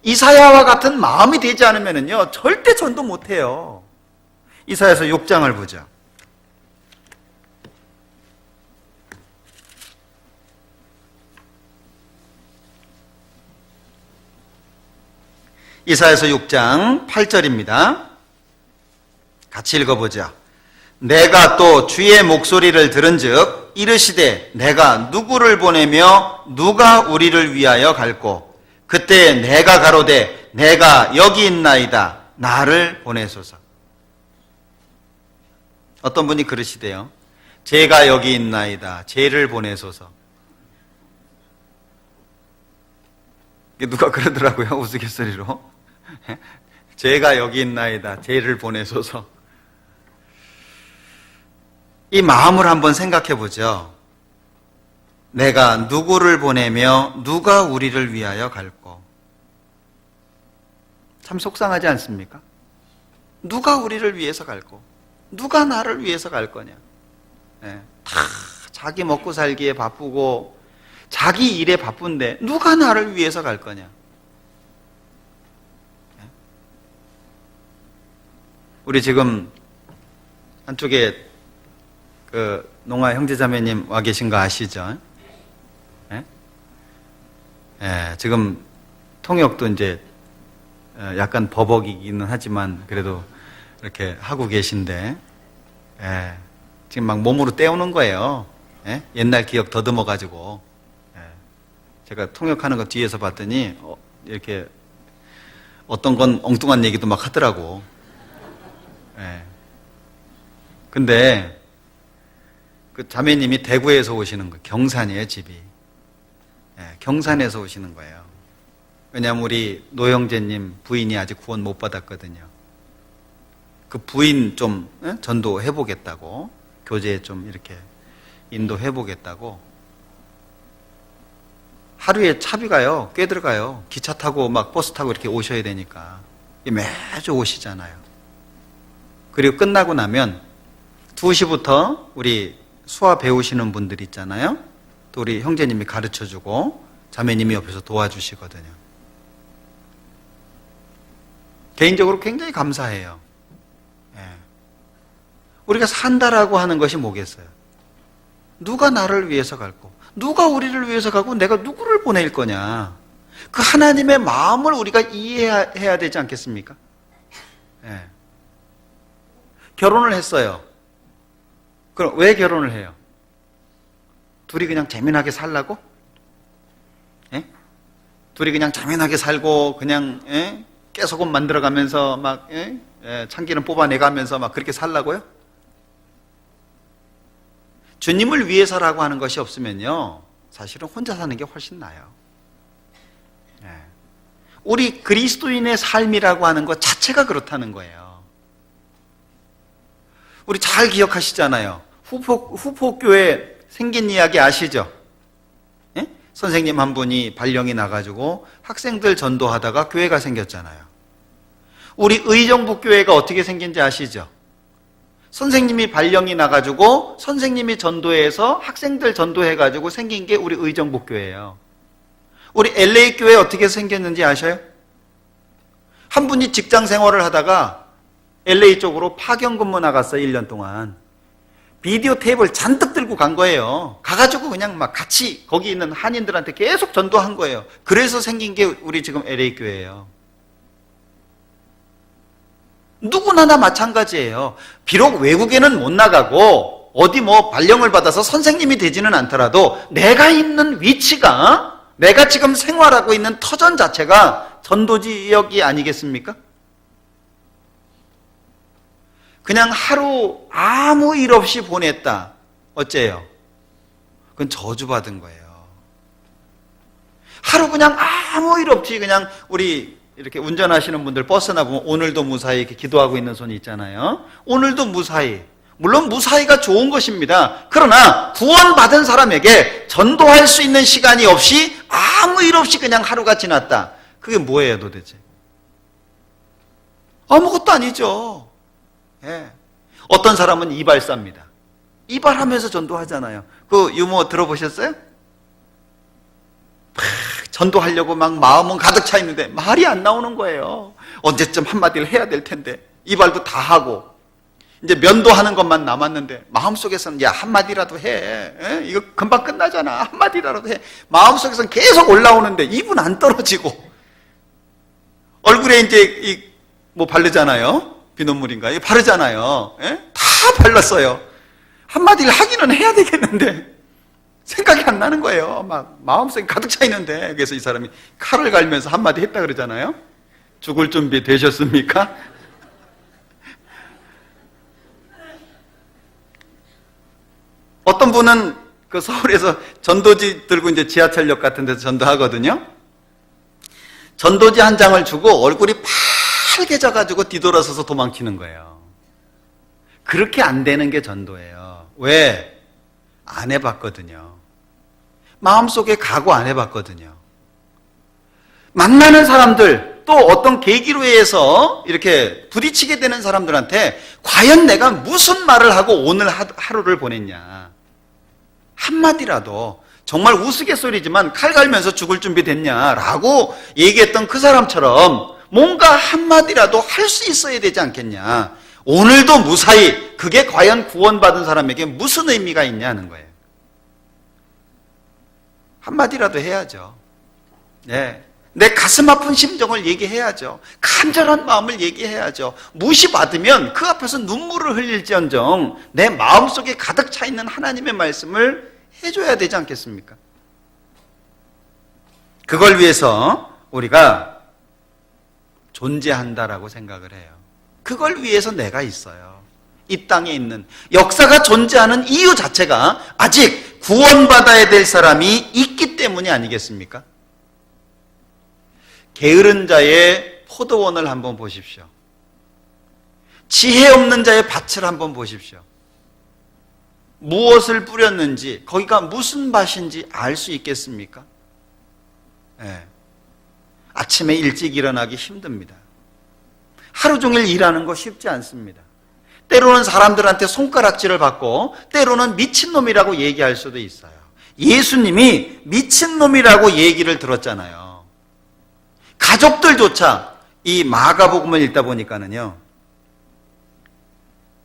[SPEAKER 1] 이사야와 같은 마음이 되지 않으면요, 절대 전도 못 해요. 이사야서 6장을 보죠. 이사야서 6장 8절입니다. 같이 읽어보자. 내가 또 주의 목소리를 들은즉 이르시되 내가 누구를 보내며 누가 우리를 위하여 갈꼬. 그때 내가 가로되 내가 여기 있나이다. 나를 보내소서. 어떤 분이 그러시대요. 제가 여기 있나이다. 쟤를 보내소서. 누가 그러더라고요. 우스갯소리로. 제가 여기 있나이다. 쟤를 보내소서. 이 마음을 한번 생각해 보죠. 내가 누구를 보내며 누가 우리를 위하여 갈꼬. 참 속상하지 않습니까? 누가 우리를 위해서 갈꼬? 누가 나를 위해서 갈 거냐? 다 자기 먹고 살기에 바쁘고 자기 일에 바쁜데 누가 나를 위해서 갈 거냐? 우리 지금 한쪽에 그 농아 형제자매님 와 계신 거 아시죠? 지금 통역도 이제 약간 버벅이기는 하지만 그래도 이렇게 하고 계신데, 지금 막 몸으로 때우는 거예요. 옛날 기억 더듬어가지고. 제가 통역하는 거 뒤에서 봤더니 이렇게 어떤 건 엉뚱한 얘기도 막 하더라고. 근데 그 자매님이 대구에서 오시는 거예요. 경산이에요, 집이. 경산에서 오시는 거예요. 왜냐하면 우리 노영재님 부인이 아직 구원 못 받았거든요. 그 부인 좀 전도해보겠다고, 교제에 좀 이렇게 인도해보겠다고. 하루에 차비가요, 꽤 들어가요. 기차 타고 막 버스 타고 이렇게 오셔야 되니까. 매주 오시잖아요. 그리고 끝나고 나면 2시부터 우리 수화 배우시는 분들 있잖아요. 또 우리 형제님이 가르쳐주고 자매님이 옆에서 도와주시거든요. 개인적으로 굉장히 감사해요. 우리가 산다라고 하는 것이 뭐겠어요? 누가 나를 위해서 갈고, 누가 우리를 위해서 가고, 내가 누구를 보낼 거냐? 그 하나님의 마음을 우리가 이해해야 되지 않겠습니까? 결혼을 했어요. 그럼 왜 결혼을 해요? 둘이 그냥 재미나게 살라고? 둘이 그냥 재미나게 살고 그냥 깨소금 만들어가면서 막 참기름 뽑아내가면서 막 그렇게 살라고요? 주님을 위해서라고 하는 것이 없으면요, 사실은 혼자 사는 게 훨씬 나아요. 우리 그리스도인의 삶이라고 하는 것 자체가 그렇다는 거예요. 우리 잘 기억하시잖아요. 후포교회 생긴 이야기 아시죠? 선생님 한 분이 발령이 나가지고 학생들 전도하다가 교회가 생겼잖아요. 우리 의정부교회가 어떻게 생긴지 아시죠? 선생님이 발령이 나가지고 선생님이 전도해서 학생들 전도해가지고 생긴 게 우리 의정부교회예요. 우리 LA 교회 어떻게 생겼는지 아셔요? 한 분이 직장 생활을 하다가 LA 쪽으로 파견 근무 나갔어요. 1년 동안. 비디오 테이프를 잔뜩 들고 간 거예요. 가가지고 그냥 막 같이 거기 있는 한인들한테 계속 전도한 거예요. 그래서 생긴 게 우리 지금 LA 교회예요. 누구나 다 마찬가지예요. 비록 외국에는 못 나가고 어디 뭐 발령을 받아서 선생님이 되지는 않더라도 내가 있는 위치가, 내가 지금 생활하고 있는 터전 자체가 전도 지역이 아니겠습니까? 그냥 하루 아무 일 없이 보냈다. 어째요? 그건 저주받은 거예요. 하루 그냥 아무 일 없이 그냥 우리 이렇게 운전하시는 분들 버스나 보면 오늘도 무사히 이렇게 기도하고 있는 손이 있잖아요. 오늘도 무사히. 물론 무사히가 좋은 것입니다. 그러나 구원받은 사람에게 전도할 수 있는 시간이 없이 아무 일 없이 그냥 하루가 지났다. 그게 뭐예요 도대체? 아무것도 아니죠. 예. 어떤 사람은 이발사입니다. 이발하면서 전도하잖아요. 그 유머 들어보셨어요? 전도하려고 막 마음은 가득 차 있는데 말이 안 나오는 거예요. 언제쯤 한마디를 해야 될 텐데 이발도 다 하고 이제 면도하는 것만 남았는데 마음속에서는 야 한마디라도 해. 에? 이거 금방 끝나잖아. 한마디라도 해. 마음속에서는 계속 올라오는데 입은 안 떨어지고 얼굴에 이제 뭐 바르잖아요. 비눗물인가? 이거 바르잖아요. 에? 다 발랐어요. 한마디를 하기는 해야 되겠는데 생각이 안 나는 거예요. 막 마음속에 가득 차 있는데. 그래서 이 사람이 칼을 갈면서 한마디 했다 그러잖아요. 죽을 준비 되셨습니까? 어떤 분은 그 서울에서 전도지 들고 이제 지하철역 같은 데서 전도하거든요. 전도지 한 장을 주고 얼굴이 빨개 져가지고 뒤돌아서서 도망치는 거예요. 그렇게 안 되는 게 전도예요. 왜? 안 해봤거든요. 마음속에 각오 안 해봤거든요. 만나는 사람들, 또 어떤 계기로 해서 이렇게 부딪히게 되는 사람들한테 과연 내가 무슨 말을 하고 오늘 하루를 보냈냐. 한마디라도 정말 우스갯소리지만 칼 갈면서 죽을 준비 됐냐라고 얘기했던 그 사람처럼 뭔가 한마디라도 할 수 있어야 되지 않겠냐. 오늘도 무사히, 그게 과연 구원받은 사람에게 무슨 의미가 있냐는 거예요. 한마디라도 해야죠. 네. 내 가슴 아픈 심정을 얘기해야죠. 간절한 마음을 얘기해야죠. 무시받으면 그 앞에서 눈물을 흘릴지언정 내 마음속에 가득 차 있는 하나님의 말씀을 해줘야 되지 않겠습니까? 그걸 위해서 우리가 존재한다라고 생각을 해요. 그걸 위해서 내가 있어요. 이 땅에 있는 역사가 존재하는 이유 자체가 아직 구원받아야 될 사람이 있기 때문이 아니겠습니까? 게으른 자의 포도원을 한번 보십시오. 지혜 없는 자의 밭을 한번 보십시오. 무엇을 뿌렸는지, 거기가 무슨 밭인지 알 수 있겠습니까? 네. 아침에 일찍 일어나기 힘듭니다. 하루 종일 일하는 거 쉽지 않습니다. 때로는 사람들한테 손가락질을 받고 때로는 미친놈이라고 얘기할 수도 있어요. 예수님이 미친놈이라고 얘기를 들었잖아요. 가족들조차 이 마가복음을 읽다 보니까는요,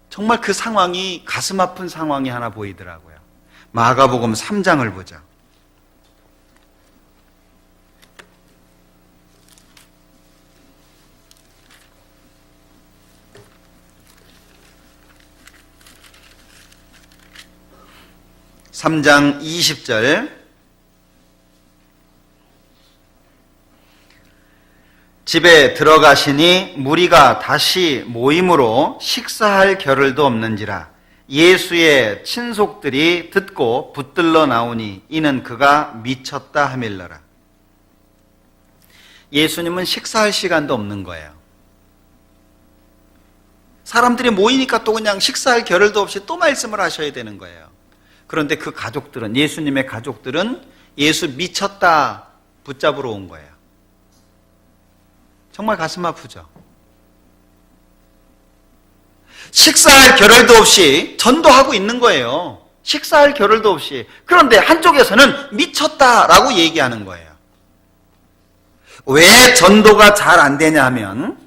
[SPEAKER 1] 정말 그 상황이 가슴 아픈 상황이 하나 보이더라고요. 마가복음 3장을 보죠. (3장) 20절. 집에 들어가시니 무리가 다시 모임으로 식사할 겨를도 없는지라 예수의 친속들이 듣고 붙들러 나오니 이는 그가 미쳤다 하밀러라. 예수님은 식사할 시간도 없는 거예요. 사람들이 모이니까 또 그냥 식사할 겨를도 없이 또 말씀을 하셔야 되는 거예요. 그런데 그 가족들은, 예수님의 가족들은 예수 미쳤다 붙잡으러 온 거예요. 정말 가슴 아프죠. 식사할 겨를도 없이 전도하고 있는 거예요. 식사할 겨를도 없이. 그런데 한쪽에서는 미쳤다라고 얘기하는 거예요. 왜 전도가 잘 안 되냐 하면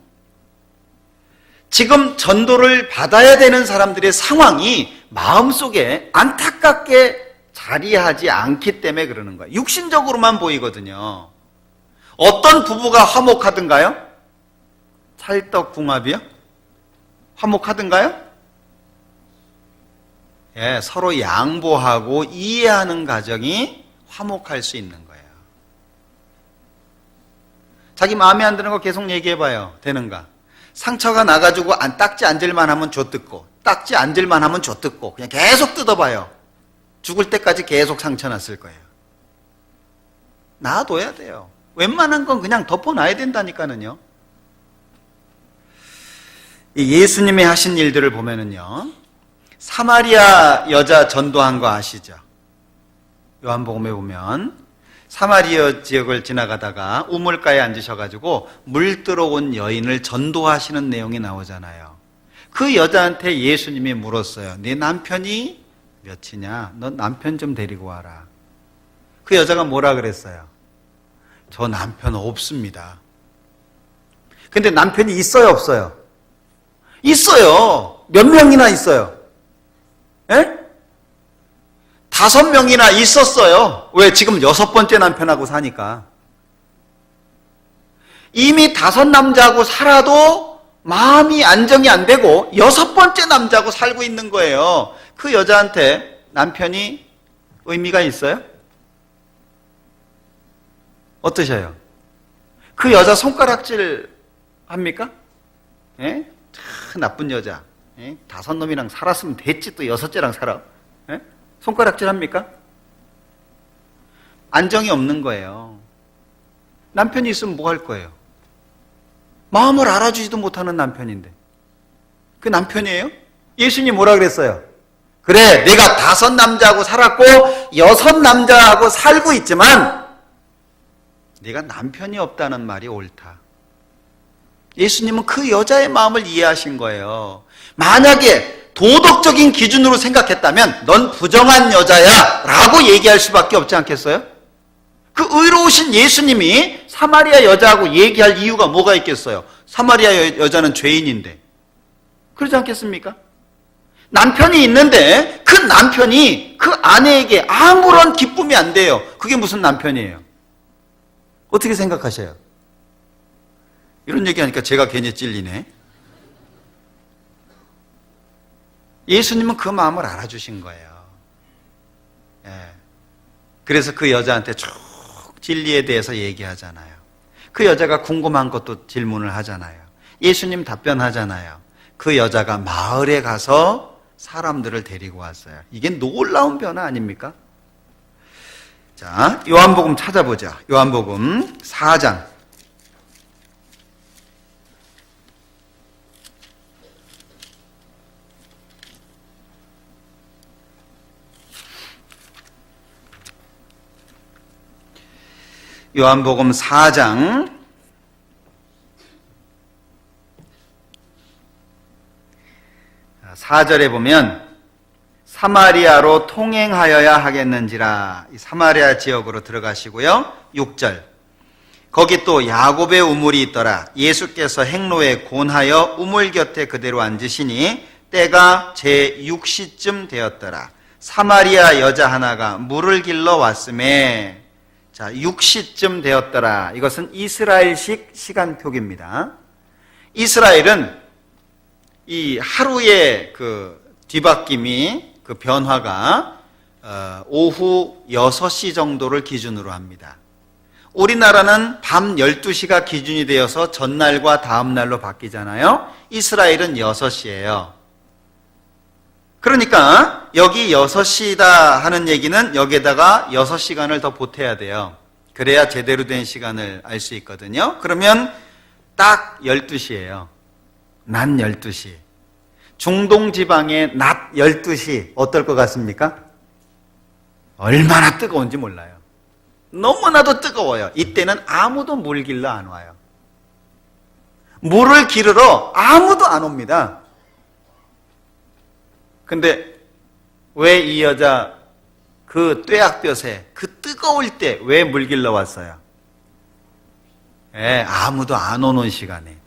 [SPEAKER 1] 지금 전도를 받아야 되는 사람들의 상황이 마음속에 안타깝게 자리하지 않기 때문에 그러는 거예요. 육신적으로만 보이거든요. 어떤 부부가 화목하던가요? 찰떡궁합이요? 화목하던가요? 예, 서로 양보하고 이해하는 가정이 화목할 수 있는 거예요. 자기 마음에 안 드는 거 계속 얘기해봐요. 되는가? 상처가 나가지고 딱지 앉을만 하면 좆뜯고, 딱지 앉을만 하면 좆뜯고, 그냥 계속 뜯어봐요. 죽을 때까지 계속 상처 났을 거예요. 놔둬야 돼요. 웬만한 건 그냥 덮어놔야 된다니까는요. 예수님이 하신 일들을 보면은요, 사마리아 여자 전도한 거 아시죠? 요한복음에 보면 사마리아 지역을 지나가다가 우물가에 앉으셔가지고 물 들어온 여인을 전도하시는 내용이 나오잖아요. 그 여자한테 예수님이 물었어요. 네 남편이 몇이냐? 너 남편 좀 데리고 와라. 그 여자가 뭐라 그랬어요? 저 남편 없습니다. 근데 남편이 있어요, 없어요? 있어요. 몇 명이나 있어요? 예? 5명이나 있었어요. 왜? 지금 6번째 남편하고 사니까. 이미 5 남자하고 살아도 마음이 안정이 안 되고 6번째 남자하고 살고 있는 거예요. 그 여자한테 남편이 의미가 있어요? 어떠셔요? 그 여자 손가락질 합니까? 예? 참 나쁜 여자. 예? 5놈이랑 살았으면 됐지, 또 6째랑 살아. 예? 손가락질 합니까? 안정이 없는 거예요. 남편이 있으면 뭐 할 거예요? 마음을 알아주지도 못하는 남편인데. 그 남편이에요? 예수님 뭐라 그랬어요? 그래, 내가 5 남자하고 살았고 6 남자하고 살고 있지만 네가 남편이 없다는 말이 옳다. 예수님은 그 여자의 마음을 이해하신 거예요. 만약에 도덕적인 기준으로 생각했다면 넌 부정한 여자야 라고 얘기할 수밖에 없지 않겠어요? 그 의로우신 예수님이 사마리아 여자하고 얘기할 이유가 뭐가 있겠어요? 사마리아 여자는 죄인인데. 그러지 않겠습니까? 남편이 있는데 그 남편이 그 아내에게 아무런 기쁨이 안 돼요. 그게 무슨 남편이에요? 어떻게 생각하셔요? 이런 얘기하니까 제가 괜히 찔리네. 예수님은 그 마음을 알아주신 거예요. 예. 그래서 그 여자한테 쭉 진리에 대해서 얘기하잖아요. 그 여자가 궁금한 것도 질문을 하잖아요. 예수님 답변하잖아요. 그 여자가 마을에 가서 사람들을 데리고 왔어요. 이게 놀라운 변화 아닙니까? 자, 요한복음 찾아보자. 요한복음 4장. 요한복음 4장 4절에 보면 사마리아로 통행하여야 하겠는지라. 이 사마리아 지역으로 들어가시고요. 6절 거기 또 야곱의 우물이 있더라. 예수께서 행로에 곤하여 우물 곁에 그대로 앉으시니 때가 제6시쯤 되었더라. 사마리아 여자 하나가 물을 길러 왔음에, 자, 6시쯤 되었더라. 이것은 이스라엘식 시간표기입니다. 이스라엘은 이 하루의 그 뒤바뀜이, 그 변화가 오후 6시 정도를 기준으로 합니다. 우리나라는 밤 12시가 기준이 되어서 전날과 다음날로 바뀌잖아요. 이스라엘은 6시예요. 그러니까 여기 6시다 하는 얘기는 여기에다가 6시간을 더 보태야 돼요. 그래야 제대로 된 시간을 알 수 있거든요. 그러면 딱 12시예요. 낮 12시. 중동 지방의 낮 12시 어떨 것 같습니까? 얼마나 뜨거운지 몰라요. 너무나도 뜨거워요. 이때는 아무도 물 길러 안 와요. 물을 기르러 아무도 안 옵니다. 근데 왜 이 여자 그 뙤약볕에 그 뜨거울 때 왜 물 길러 왔어요? 예, 아무도 안 오는 시간에.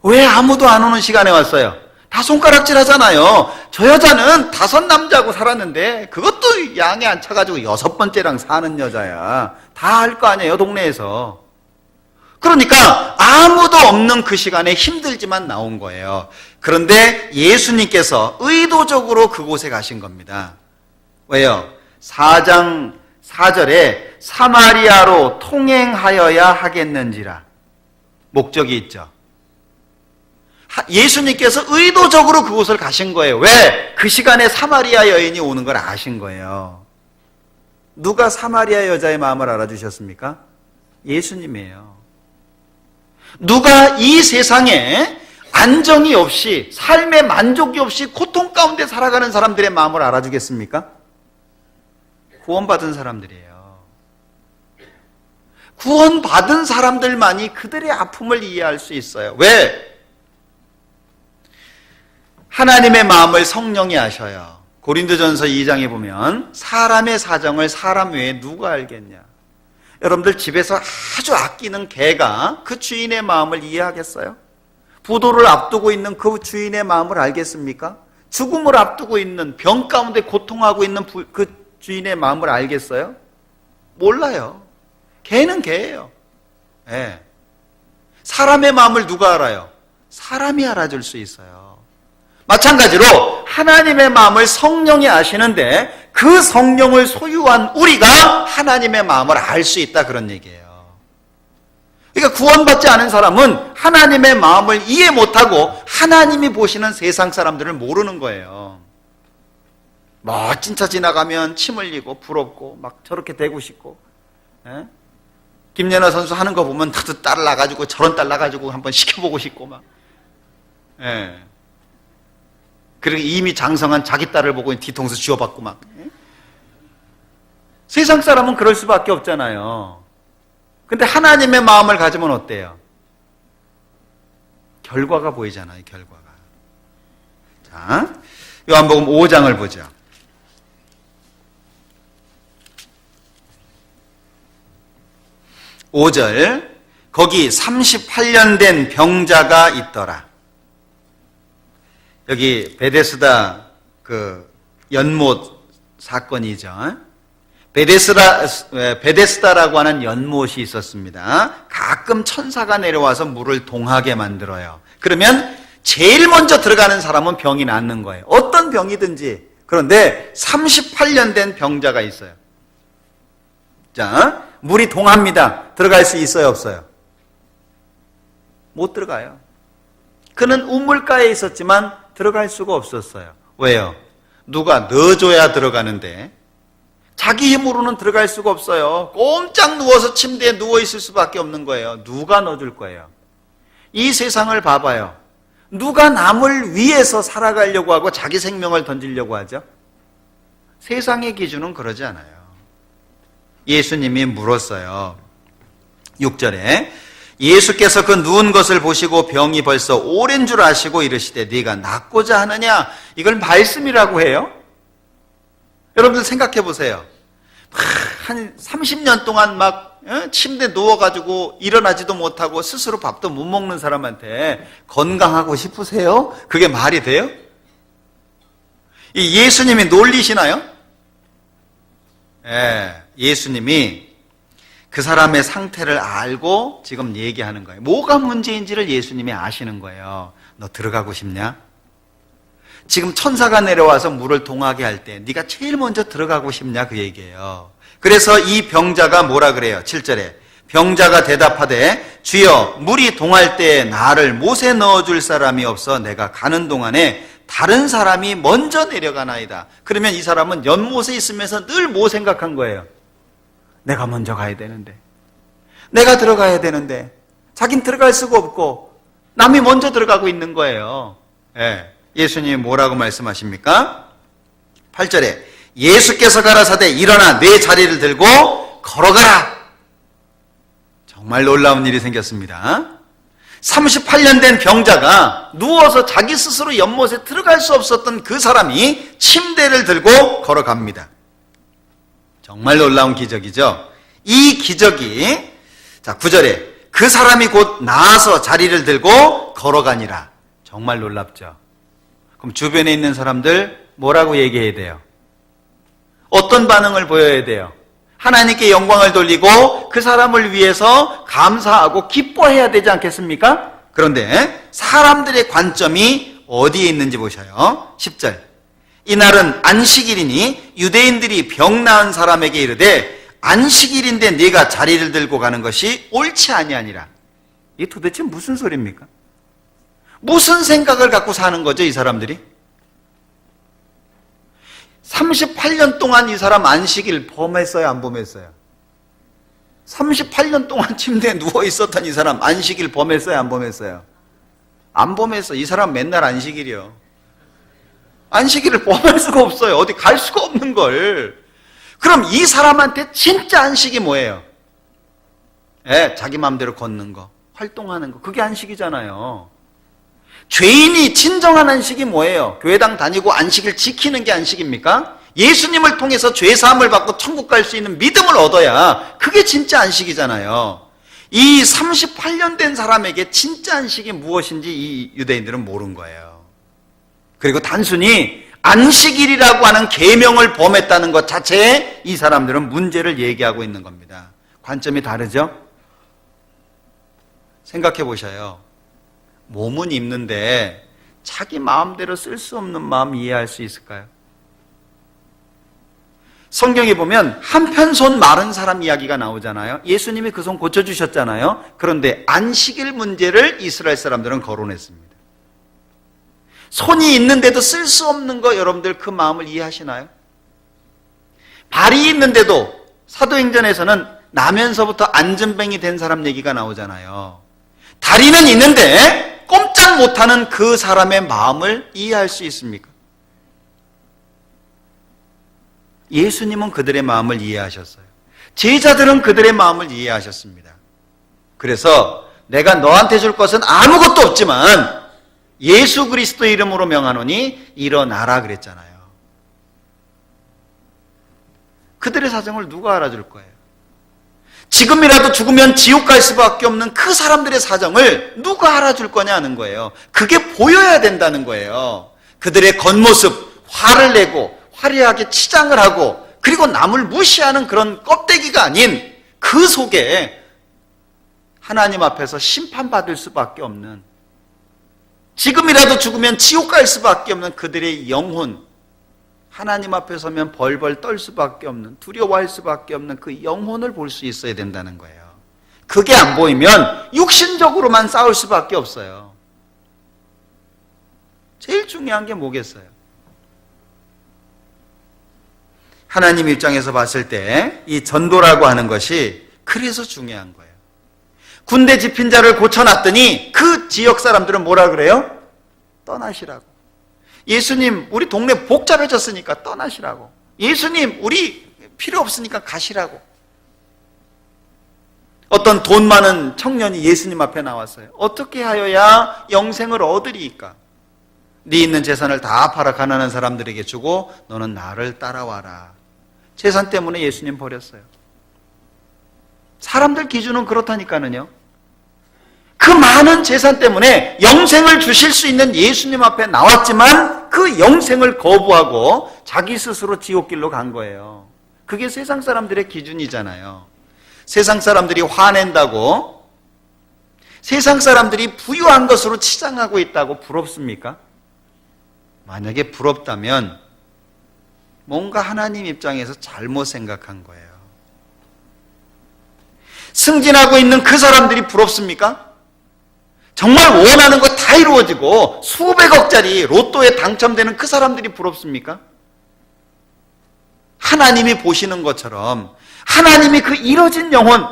[SPEAKER 1] 왜 아무도 안 오는 시간에 왔어요? 다 손가락질 하잖아요. 저 여자는 5 남자하고 살았는데 그것도 양에 안 차가지고 6번째랑 사는 여자야. 다 할 거 아니에요, 동네에서. 그러니까 아무도 없는 그 시간에 힘들지만 나온 거예요. 그런데 예수님께서 의도적으로 그곳에 가신 겁니다. 왜요? 4장 4절에 사마리아로 통행하여야 하겠는지라 목적이 있죠. 예수님께서 의도적으로 그곳을 가신 거예요. 왜? 그 시간에 사마리아 여인이 오는 걸 아신 거예요. 누가 사마리아 여자의 마음을 알아주셨습니까? 예수님이에요. 누가 이 세상에 안정이 없이, 삶의 만족이 없이 고통 가운데 살아가는 사람들의 마음을 알아주겠습니까? 구원받은 사람들이에요. 구원받은 사람들만이 그들의 아픔을 이해할 수 있어요. 왜? 하나님의 마음을 성령이 아셔요. 고린도전서 2장에 보면 사람의 사정을 사람 외에 누가 알겠냐. 여러분들 집에서 아주 아끼는 개가 그 주인의 마음을 이해하겠어요? 부도를 앞두고 있는 그 주인의 마음을 알겠습니까? 죽음을 앞두고 있는, 병 가운데 고통하고 있는 그 주인의 마음을 알겠어요? 몰라요. 개는 개예요. 네. 사람의 마음을 누가 알아요? 사람이 알아줄 수 있어요. 마찬가지로 하나님의 마음을 성령이 아시는데 그 성령을 소유한 우리가 하나님의 마음을 알 수 있다, 그런 얘기예요. 그러니까 구원받지 않은 사람은 하나님의 마음을 이해 못하고 하나님이 보시는 세상 사람들을 모르는 거예요. 멋진 차 지나가면 침 흘리고 부럽고 막 저렇게 되고 싶고, 예? 김연아 선수 하는 거 보면 나도 딸 나가지고 저런 딸 나가지고 한번 시켜보고 싶고 막. 예. 그리고 이미 장성한 자기 딸을 보고 뒤통수 쥐어받고 막. 세상 사람은 그럴 수밖에 없잖아요. 근데 하나님의 마음을 가지면 어때요? 결과가 보이잖아요, 결과가. 자, 요한복음 5장을 보죠. 5절, 거기 38년 된 병자가 있더라. 여기 베데스다 그 연못 사건이죠. 베데스다라고 하는 연못이 있었습니다. 가끔 천사가 내려와서 물을 동하게 만들어요. 그러면 제일 먼저 들어가는 사람은 병이 낫는 거예요. 어떤 병이든지. 그런데 38년 된 병자가 있어요. 자, 물이 동합니다. 들어갈 수 있어요, 없어요? 못 들어가요. 그는 우물가에 있었지만 들어갈 수가 없었어요. 왜요? 누가 넣어줘야 들어가는데 자기 힘으로는 들어갈 수가 없어요. 꼼짝 누워서 침대에 누워있을 수밖에 없는 거예요. 누가 넣어줄 거예요? 이 세상을 봐봐요. 누가 남을 위해서 살아가려고 하고 자기 생명을 던지려고 하죠? 세상의 기준은 그러지 않아요. 예수님이 물었어요. 6절에 예수께서 그 누운 것을 보시고 병이 벌써 오랜 줄 아시고 이르시되 네가 낫고자 하느냐? 이걸 말씀이라고 해요. 여러분들 생각해 보세요. 한 30년 동안 막 침대에 누워가지고 일어나지도 못하고 스스로 밥도 못 먹는 사람한테 건강하고 싶으세요? 그게 말이 돼요? 이 예수님이 놀리시나요? 예수님이 그 사람의 상태를 알고 지금 얘기하는 거예요. 뭐가 문제인지를 예수님이 아시는 거예요. 너 들어가고 싶냐? 지금 천사가 내려와서 물을 동하게 할 때 네가 제일 먼저 들어가고 싶냐, 그 얘기예요. 그래서 이 병자가 뭐라 그래요? 7절에 병자가 대답하되 주여 물이 동할 때 나를 못에 넣어줄 사람이 없어 내가 가는 동안에 다른 사람이 먼저 내려가나이다. 그러면 이 사람은 연못에 있으면서 늘 뭐 생각한 거예요? 내가 먼저 가야 되는데, 내가 들어가야 되는데, 자긴 들어갈 수가 없고 남이 먼저 들어가고 있는 거예요. 예수님이 뭐라고 말씀하십니까? 8절에 예수께서 가라사대 일어나 내 자리를 들고 걸어가라. 정말 놀라운 일이 생겼습니다. 38년 된 병자가 누워서 자기 스스로 연못에 들어갈 수 없었던 그 사람이 침대를 들고 걸어갑니다. 정말 놀라운 기적이죠. 이 기적이 9절에 그 사람이 곧 나아서 자리를 들고 걸어가니라. 정말 놀랍죠. 그럼 주변에 있는 사람들 뭐라고 얘기해야 돼요? 어떤 반응을 보여야 돼요? 하나님께 영광을 돌리고 그 사람을 위해서 감사하고 기뻐해야 되지 않겠습니까? 그런데 사람들의 관점이 어디에 있는지 보셔요. 10절. 이날은 안식일이니 유대인들이 병 나은 사람에게 이르되 안식일인데 네가 자리를 들고 가는 것이 옳지 아니하니라. 이게 도대체 무슨 소리입니까? 무슨 생각을 갖고 사는 거죠, 이 사람들이? 38년 동안 이 사람 안식일 범했어요, 안 범했어요? 38년 동안 침대에 누워 있었던 이 사람 안식일 범했어요, 안 범했어요? 안 범했어. 이 사람 맨날 안식일이요. 안식일을 범할 수가 없어요. 어디 갈 수가 없는 걸. 그럼 이 사람한테 진짜 안식이 뭐예요? 자기 마음대로 걷는 거, 활동하는 거, 그게 안식이잖아요. 죄인이 진정한 안식이 뭐예요? 교회당 다니고 안식일 지키는 게 안식입니까? 예수님을 통해서 죄사함을 받고 천국 갈 수 있는 믿음을 얻어야 그게 진짜 안식이잖아요. 이 38년 된 사람에게 진짜 안식이 무엇인지 이 유대인들은 모른 거예요. 그리고 단순히 안식일이라고 하는 계명을 범했다는 것 자체에 이 사람들은 문제를 얘기하고 있는 겁니다. 관점이 다르죠? 생각해 보셔요. 몸은 입는데 자기 마음대로 쓸 수 없는 마음 이해할 수 있을까요? 성경에 보면 한편 손 마른 사람 이야기가 나오잖아요. 예수님이 그 손 고쳐주셨잖아요. 그런데 안식일 문제를 이스라엘 사람들은 거론했습니다. 손이 있는데도 쓸 수 없는 거, 여러분들 그 마음을 이해하시나요? 발이 있는데도 사도행전에서는 나면서부터 안전뱅이 된 사람 얘기가 나오잖아요. 다리는 있는데 꼼짝 못하는 그 사람의 마음을 이해할 수 있습니까? 예수님은 그들의 마음을 이해하셨어요. 제자들은 그들의 마음을 이해하셨습니다. 그래서 내가 너한테 줄 것은 아무것도 없지만 예수 그리스도의 이름으로 명하노니 일어나라 그랬잖아요. 그들의 사정을 누가 알아줄 거예요? 지금이라도 죽으면 지옥 갈 수밖에 없는 그 사람들의 사정을 누가 알아줄 거냐는 거예요. 그게 보여야 된다는 거예요. 그들의 겉모습, 화를 내고 화려하게 치장을 하고 그리고 남을 무시하는 그런 껍데기가 아닌 그 속에 하나님 앞에서 심판받을 수밖에 없는, 지금이라도 죽으면 지옥 갈 수밖에 없는 그들의 영혼, 하나님 앞에 서면 벌벌 떨 수밖에 없는, 두려워할 수밖에 없는 그 영혼을 볼 수 있어야 된다는 거예요. 그게 안 보이면 육신적으로만 싸울 수밖에 없어요. 제일 중요한 게 뭐겠어요? 하나님 입장에서 봤을 때 이 전도라고 하는 것이 그래서 중요한 거예요. 군대 집힌자를 고쳐놨더니 그 지역 사람들은 뭐라 그래요? 떠나시라고. 예수님, 우리 동네 복잡해졌으니까 떠나시라고. 예수님, 우리 필요 없으니까 가시라고. 어떤 돈 많은 청년이 예수님 앞에 나왔어요. 어떻게 하여야 영생을 얻으리이까? 네 있는 재산을 다 팔아 가난한 사람들에게 주고 너는 나를 따라와라. 재산 때문에 예수님 버렸어요. 사람들 기준은 그렇다니까는요. 그 많은 재산 때문에 영생을 주실 수 있는 예수님 앞에 나왔지만 그 영생을 거부하고 자기 스스로 지옥길로 간 거예요. 그게 세상 사람들의 기준이잖아요. 세상 사람들이 화낸다고, 세상 사람들이 부유한 것으로 치장하고 있다고 부럽습니까? 만약에 부럽다면 뭔가 하나님 입장에서 잘못 생각한 거예요. 승진하고 있는 그 사람들이 부럽습니까? 정말 원하는 거 다 이루어지고 수백억짜리 로또에 당첨되는 그 사람들이 부럽습니까? 하나님이 보시는 것처럼, 하나님이 그 이뤄진 영혼,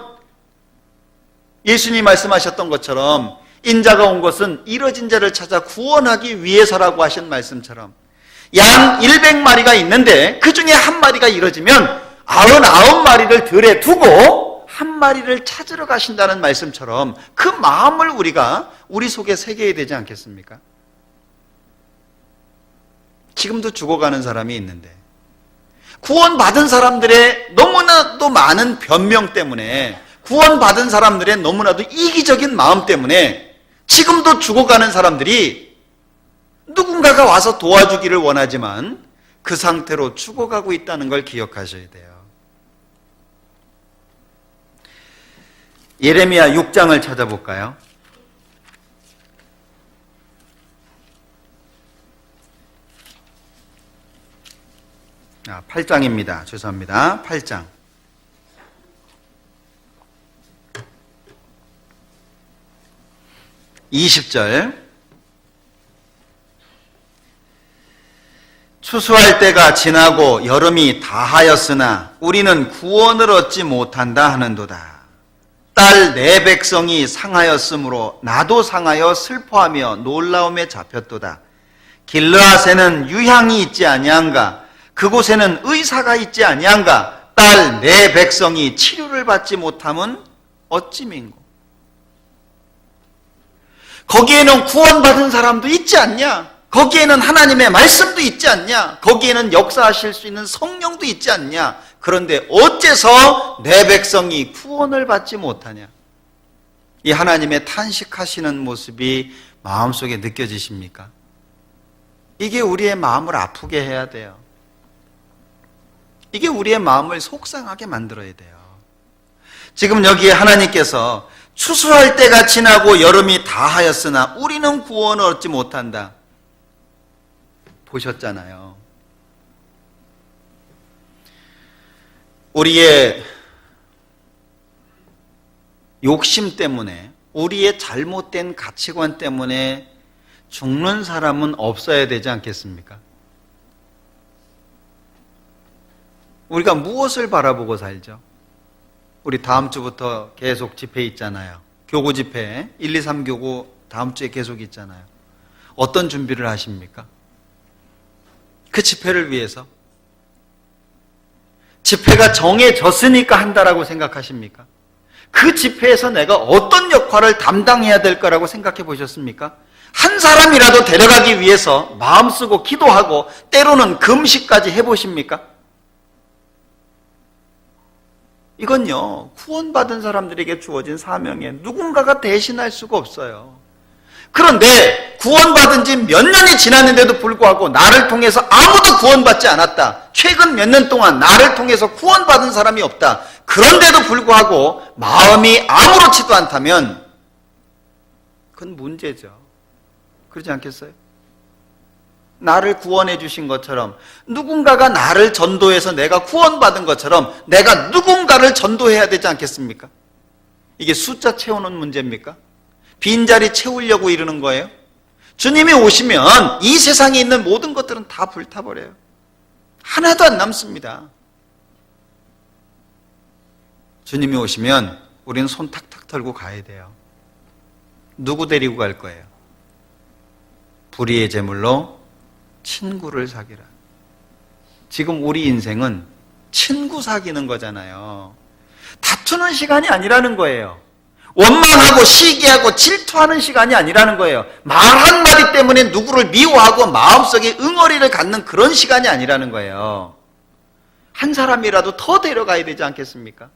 [SPEAKER 1] 예수님이 말씀하셨던 것처럼 인자가 온 것은 이뤄진 자를 찾아 구원하기 위해서라고 하신 말씀처럼 양 100마리가 있는데 그 중에 한 마리가 이뤄지면 99마리를 들에 두고 한 마리를 찾으러 가신다는 말씀처럼 그 마음을 우리가 우리 속에 새겨야 되지 않겠습니까? 지금도 죽어가는 사람이 있는데 구원받은 사람들의 너무나도 많은 변명 때문에, 구원받은 사람들의 너무나도 이기적인 마음 때문에 지금도 죽어가는 사람들이 누군가가 와서 도와주기를 원하지만 그 상태로 죽어가고 있다는 걸 기억하셔야 돼요. 예레미야 6장을 찾아볼까요? 8장입니다. 죄송합니다. 8장. 20절. 추수할 때가 지나고 여름이 다하였으나 우리는 구원을 얻지 못한다 하는도다. 딸 내 백성이 상하였으므로 나도 상하여 슬퍼하며 놀라움에 잡혔도다. 길르앗에는 유향이 있지 아니한가? 그곳에는 의사가 있지 아니한가? 딸 내 백성이 치료를 받지 못함은 어찌민고? 거기에는 구원받은 사람도 있지 않냐? 거기에는 하나님의 말씀도 있지 않냐? 거기에는 역사하실 수 있는 성령도 있지 않냐? 그런데 어째서 내 백성이 구원을 받지 못하냐? 이 하나님의 탄식하시는 모습이 마음속에 느껴지십니까? 이게 우리의 마음을 아프게 해야 돼요. 이게 우리의 마음을 속상하게 만들어야 돼요. 지금 여기에 하나님께서 추수할 때가 지나고 여름이 다하였으나 우리는 구원을 얻지 못한다. 보셨잖아요. 우리의 욕심 때문에, 우리의 잘못된 가치관 때문에 죽는 사람은 없어야 되지 않겠습니까? 우리가 무엇을 바라보고 살죠? 우리 다음 주부터 계속 집회 있잖아요. 교구 집회, 1, 2, 3 교구 다음 주에 계속 있잖아요. 어떤 준비를 하십니까? 그 집회를 위해서? 집회가 정해졌으니까 한다라고 생각하십니까? 그 집회에서 내가 어떤 역할을 담당해야 될 거라고 생각해 보셨습니까? 한 사람이라도 데려가기 위해서 마음 쓰고 기도하고 때로는 금식까지 해보십니까? 이건요, 구원받은 사람들에게 주어진 사명에 누군가가 대신할 수가 없어요. 그런데 구원받은 지 몇 년이 지났는데도 불구하고 나를 통해서 아무도 구원받지 않았다. 최근 몇 년 동안 나를 통해서 구원받은 사람이 없다. 그런데도 불구하고 마음이 아무렇지도 않다면 그건 문제죠. 그러지 않겠어요? 나를 구원해 주신 것처럼, 누군가가 나를 전도해서 내가 구원받은 것처럼 내가 누군가를 전도해야 되지 않겠습니까? 이게 숫자 채우는 문제입니까? 빈자리 채우려고 이러는 거예요? 주님이 오시면 이 세상에 있는 모든 것들은 다 불타버려요. 하나도 안 남습니다. 주님이 오시면 우리는 손 탁탁 털고 가야 돼요. 누구 데리고 갈 거예요? 불의의 제물로 친구를 사귀라. 지금 우리 인생은 친구 사귀는 거잖아요. 다투는 시간이 아니라는 거예요. 원망하고 시기하고 질투하는 시간이 아니라는 거예요. 말 한마디 때문에 누구를 미워하고 마음속에 응어리를 갖는 그런 시간이 아니라는 거예요. 한 사람이라도 더 데려가야 되지 않겠습니까?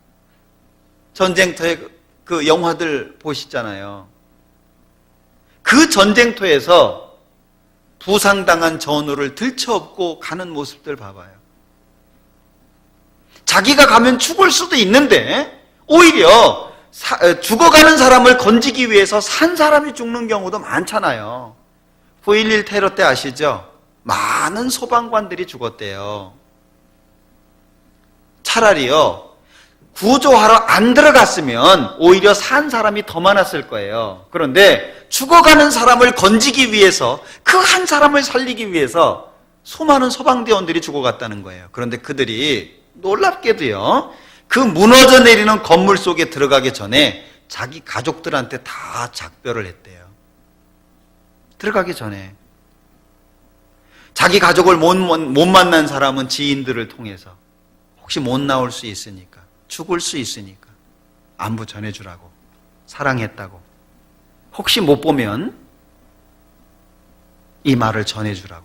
[SPEAKER 1] 전쟁터에 그 영화들 보시잖아요. 그 전쟁터에서 부상당한 전우를 들쳐업고 가는 모습들 봐봐요. 자기가 가면 죽을 수도 있는데 오히려 죽어가는 사람을 건지기 위해서 산 사람이 죽는 경우도 많잖아요. 9.11 테러 때 아시죠? 많은 소방관들이 죽었대요. 차라리요, 구조하러 안 들어갔으면 오히려 산 사람이 더 많았을 거예요. 그런데 죽어가는 사람을 건지기 위해서, 그 한 사람을 살리기 위해서 수많은 소방대원들이 죽어갔다는 거예요. 그런데 그들이 놀랍게도요, 그 무너져 내리는 건물 속에 들어가기 전에 자기 가족들한테 다 작별을 했대요. 들어가기 전에. 자기 가족을 못 만난 사람은 지인들을 통해서 혹시 못 나올 수 있으니까, 죽을 수 있으니까. 안부 전해주라고, 사랑했다고. 혹시 못 보면 이 말을 전해주라고.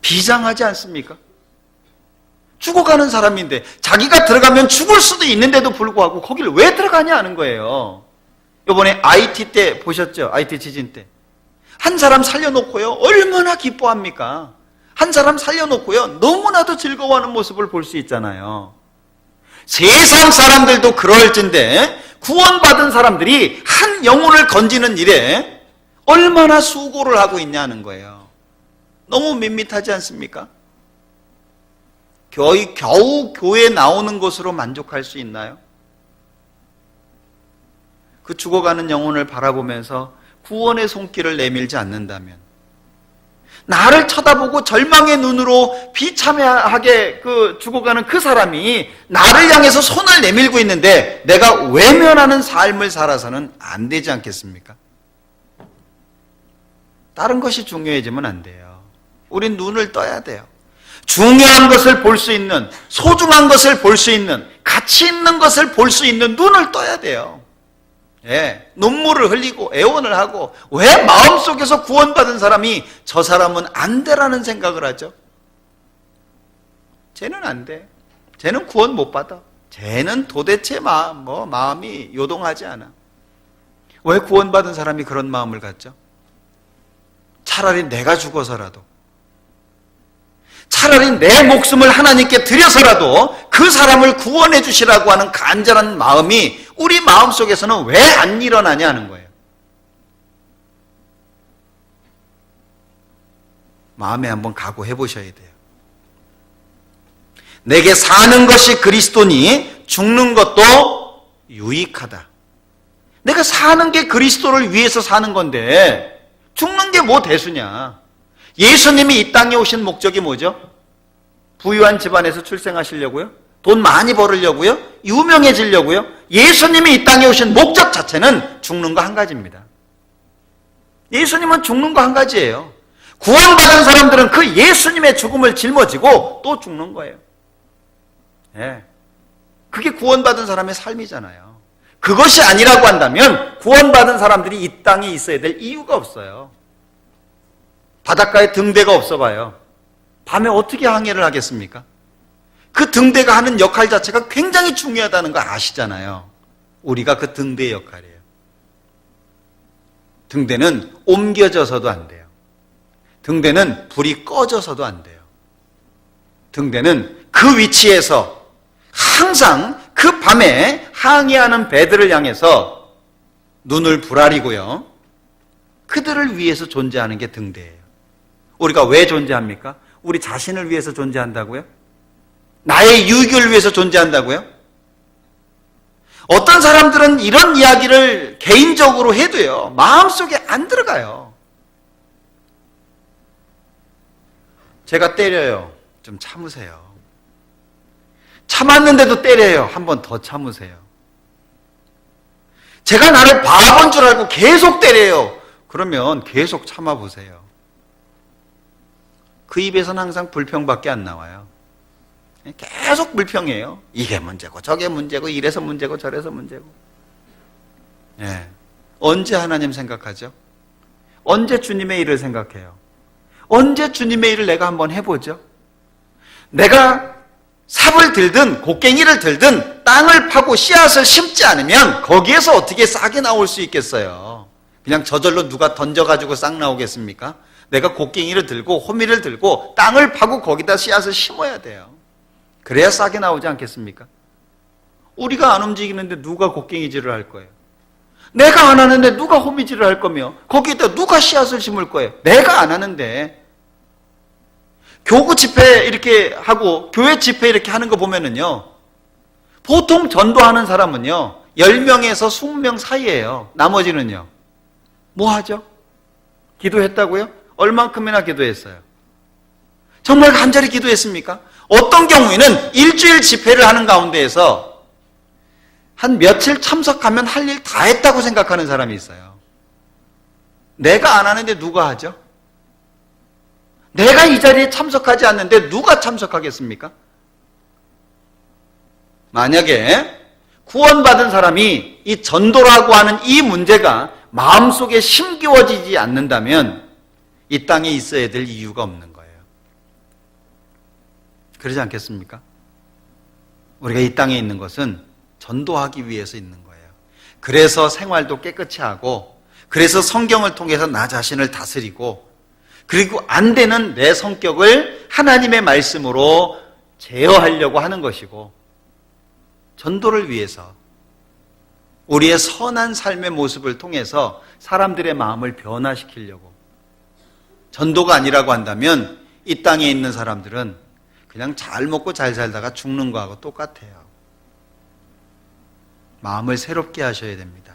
[SPEAKER 1] 비장하지 않습니까? 죽어가는 사람인데 자기가 들어가면 죽을 수도 있는데도 불구하고 거기를 왜 들어가냐 하는 거예요. 이번에 IT 때 보셨죠? IT 지진 때. 한 사람 살려놓고요, 얼마나 기뻐합니까? 한 사람 살려놓고요, 너무나도 즐거워하는 모습을 볼 수 있잖아요. 세상 사람들도 그럴진데 구원받은 사람들이 한 영혼을 건지는 일에 얼마나 수고를 하고 있냐는 거예요. 너무 밋밋하지 않습니까? 겨우 교회 나오는 것으로 만족할 수 있나요? 그 죽어가는 영혼을 바라보면서 구원의 손길을 내밀지 않는다면, 나를 쳐다보고 절망의 눈으로 비참하게 죽어가는 그 사람이 나를 향해서 손을 내밀고 있는데 내가 외면하는 삶을 살아서는 안 되지 않겠습니까? 다른 것이 중요해지면 안 돼요. 우린 눈을 떠야 돼요. 중요한 것을 볼 수 있는, 소중한 것을 볼 수 있는, 가치 있는 것을 볼 수 있는 눈을 떠야 돼요. 예, 눈물을 흘리고 애원을 하고, 왜 마음속에서 구원받은 사람이 저 사람은 안 되라는 생각을 하죠? 쟤는 안 돼. 쟤는 구원 못 받아. 쟤는 도대체 마음이 요동하지 않아. 왜 구원받은 사람이 그런 마음을 갖죠? 차라리 내가 죽어서라도, 차라리 내 목숨을 하나님께 드려서라도 그 사람을 구원해 주시라고 하는 간절한 마음이 우리 마음속에서는 왜 안 일어나냐 하는 거예요. 마음에 한번 각오해 보셔야 돼요. 내게 사는 것이 그리스도니 죽는 것도 유익하다. 내가 사는 게 그리스도를 위해서 사는 건데 죽는 게 뭐 대수냐. 예수님이 이 땅에 오신 목적이 뭐죠? 부유한 집안에서 출생하시려고요? 돈 많이 벌으려고요? 유명해지려고요? 예수님이 이 땅에 오신 목적 자체는 죽는 거 한 가지입니다. 예수님은 죽는 거 한 가지예요. 구원받은 사람들은 그 예수님의 죽음을 짊어지고 또 죽는 거예요. 예. 그게 구원받은 사람의 삶이잖아요. 그것이 아니라고 한다면 구원받은 사람들이 이 땅에 있어야 될 이유가 없어요. 바닷가에 등대가 없어 봐요. 밤에 어떻게 항해를 하겠습니까? 그 등대가 하는 역할 자체가 굉장히 중요하다는 거 아시잖아요. 우리가 그 등대의 역할이에요. 등대는 옮겨져서도 안 돼요. 등대는 불이 꺼져서도 안 돼요. 등대는 그 위치에서 항상 그 밤에 항해하는 배들을 향해서 눈을 부라리고요, 그들을 위해서 존재하는 게 등대예요. 우리가 왜 존재합니까? 우리 자신을 위해서 존재한다고요? 나의 유익을 위해서 존재한다고요? 어떤 사람들은 이런 이야기를 개인적으로 해도요, 마음속에 안 들어가요. 제가 때려요. 좀 참으세요. 참았는데도 때려요. 한 번 더 참으세요. 제가 나를 바본 줄 알고 계속 때려요. 그러면 계속 참아보세요. 그 입에서는 항상 불평밖에 안 나와요. 계속 불평해요. 이게 문제고 저게 문제고 이래서 문제고 저래서 문제고. 예. 언제 하나님 생각하죠? 언제 주님의 일을 생각해요? 언제 주님의 일을 내가 한번 해보죠? 내가 삽을 들든 곡괭이를 들든 땅을 파고 씨앗을 심지 않으면 거기에서 어떻게 싹이 나올 수 있겠어요? 그냥 저절로 누가 던져가지고 싹 나오겠습니까? 내가 곡괭이를 들고 호미를 들고 땅을 파고 거기다 씨앗을 심어야 돼요. 그래야 싹이 나오지 않겠습니까? 우리가 안 움직이는데 누가 곡괭이질을 할 거예요? 내가 안 하는데 누가 호미질을 할 거며 거기에다 누가 씨앗을 심을 거예요? 내가 안 하는데. 교구 집회 이렇게 하고 교회 집회 이렇게 하는 거 보면은요, 보통 전도하는 사람은요 10명에서 20명 사이예요. 나머지는요 뭐 하죠? 기도했다고요? 얼만큼이나 기도했어요? 정말 간절히 기도했습니까? 어떤 경우에는 일주일 집회를 하는 가운데에서 한 며칠 참석하면 할 일 다 했다고 생각하는 사람이 있어요. 내가 안 하는데 누가 하죠? 내가 이 자리에 참석하지 않는데 누가 참석하겠습니까? 만약에 구원받은 사람이 이 전도라고 하는 이 문제가 마음속에 심기워지지 않는다면 이 땅에 있어야 될 이유가 없는 거예요. 그러지 않겠습니까? 우리가 이 땅에 있는 것은 전도하기 위해서 있는 거예요. 그래서 생활도 깨끗이 하고, 그래서 성경을 통해서 나 자신을 다스리고, 그리고 안 되는 내 성격을 하나님의 말씀으로 제어하려고 하는 것이고, 전도를 위해서 우리의 선한 삶의 모습을 통해서 사람들의 마음을 변화시키려고. 전도가 아니라고 한다면 이 땅에 있는 사람들은 그냥 잘 먹고 잘 살다가 죽는 거하고 똑같아요. 마음을 새롭게 하셔야 됩니다.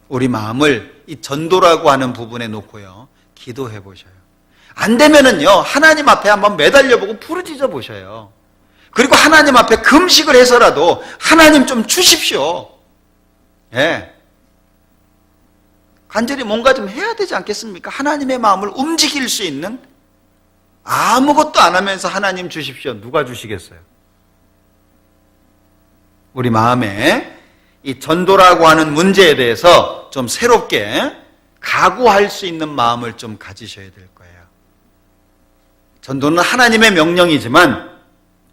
[SPEAKER 1] 우리 마음을 이 전도라고 하는 부분에 놓고요, 기도해 보셔요. 안 되면은요, 하나님 앞에 한번 매달려 보고 부르짖어 보셔요. 그리고 하나님 앞에 금식을 해서라도 하나님 좀 주십시오. 예. 간절히 뭔가 좀 해야 되지 않겠습니까? 하나님의 마음을 움직일 수 있는, 아무것도 안 하면서 하나님 주십시오. 누가 주시겠어요? 우리 마음에 이 전도라고 하는 문제에 대해서 좀 새롭게 각오할 수 있는 마음을 좀 가지셔야 될 거예요. 전도는 하나님의 명령이지만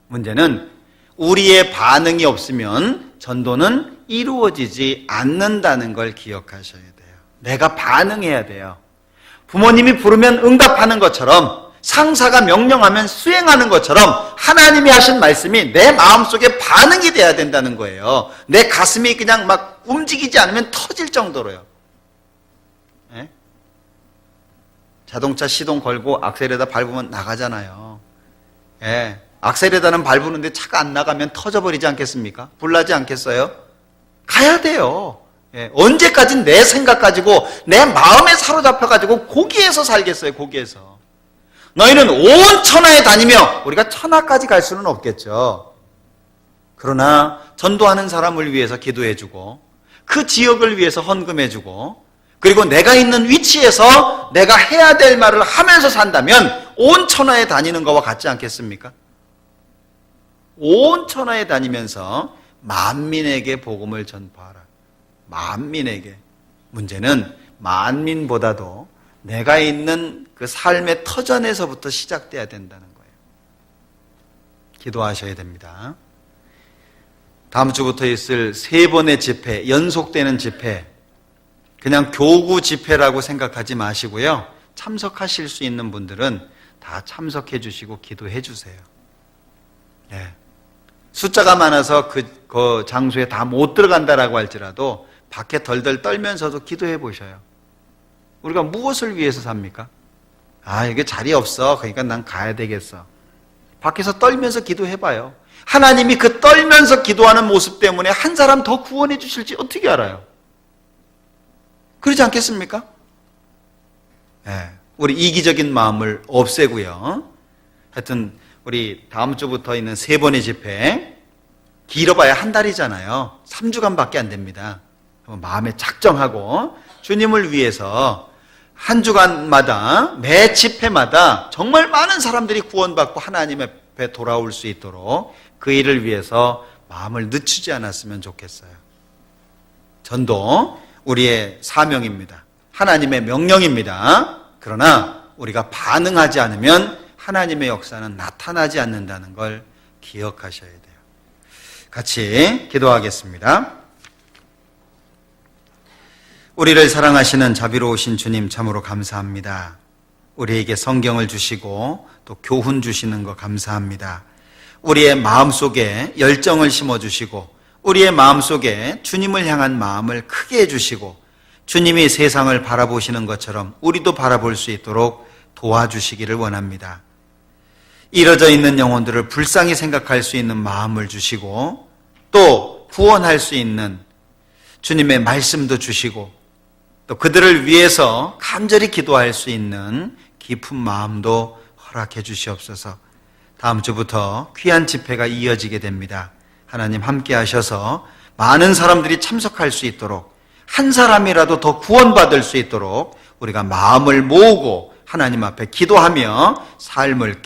[SPEAKER 1] 문제는 우리의 반응이 없으면 전도는 이루어지지 않는다는 걸 기억하셔야 돼요. 내가 반응해야 돼요. 부모님이 부르면 응답하는 것처럼, 상사가 명령하면 수행하는 것처럼 하나님이 하신 말씀이 내 마음속에 반응이 돼야 된다는 거예요. 내 가슴이 그냥 막 움직이지 않으면 터질 정도로요. 예? 자동차 시동 걸고 악셀에다 밟으면 나가잖아요. 예. 악셀에다는 밟으는데 차가 안 나가면 터져버리지 않겠습니까? 불나지 않겠어요? 가야 돼요. 예. 언제까지 내 생각 가지고 내 마음에 사로잡혀가지고 거기에서 살겠어요. 거기에서. 너희는 온 천하에 다니며, 우리가 천하까지 갈 수는 없겠죠. 그러나 전도하는 사람을 위해서 기도해주고, 그 지역을 위해서 헌금해주고, 그리고 내가 있는 위치에서 내가 해야 될 말을 하면서 산다면 온 천하에 다니는 것과 같지 않겠습니까? 온 천하에 다니면서 만민에게 복음을 전파하라. 만민에게. 문제는 만민보다도 내가 있는 그 삶의 터전에서부터 시작돼야 된다는 거예요. 기도하셔야 됩니다. 다음 주부터 있을 3번의 집회, 연속되는 집회, 그냥 교구 집회라고 생각하지 마시고요, 참석하실 수 있는 분들은 다 참석해 주시고 기도해 주세요. 네. 숫자가 많아서 그 장소에 다 못 들어간다라고 할지라도 밖에 덜덜 떨면서도 기도해 보셔요. 우리가 무엇을 위해서 삽니까? 아, 이게 자리 없어. 그러니까 난 가야 되겠어. 밖에서 떨면서 기도해 봐요. 하나님이 그 떨면서 기도하는 모습 때문에 한 사람 더 구원해 주실지 어떻게 알아요? 그러지 않겠습니까? 네. 우리 이기적인 마음을 없애고요. 하여튼 우리 다음 주부터 있는 3번의 집회, 길어봐야 한 달이잖아요. 3주간밖에 안 됩니다. 마음에 작정하고 주님을 위해서 한 주간마다, 매 집회마다 정말 많은 사람들이 구원받고 하나님 앞에 돌아올 수 있도록 그 일을 위해서 마음을 늦추지 않았으면 좋겠어요. 전도 우리의 사명입니다. 하나님의 명령입니다. 그러나 우리가 반응하지 않으면 하나님의 역사는 나타나지 않는다는 걸 기억하셔야 돼요. 같이 기도하겠습니다. 우리를 사랑하시는 자비로우신 주님, 참으로 감사합니다. 우리에게 성경을 주시고 또 교훈 주시는 거 감사합니다. 우리의 마음속에 열정을 심어주시고 우리의 마음속에 주님을 향한 마음을 크게 해주시고 주님이 세상을 바라보시는 것처럼 우리도 바라볼 수 있도록 도와주시기를 원합니다. 이뤄져 있는 영혼들을 불쌍히 생각할 수 있는 마음을 주시고 또 구원할 수 있는 주님의 말씀도 주시고 또 그들을 위해서 간절히 기도할 수 있는 깊은 마음도 허락해 주시옵소서. 다음 주부터 귀한 집회가 이어지게 됩니다. 하나님 함께 하셔서 많은 사람들이 참석할 수 있도록, 한 사람이라도 더 구원받을 수 있도록 우리가 마음을 모으고 하나님 앞에 기도하며 삶을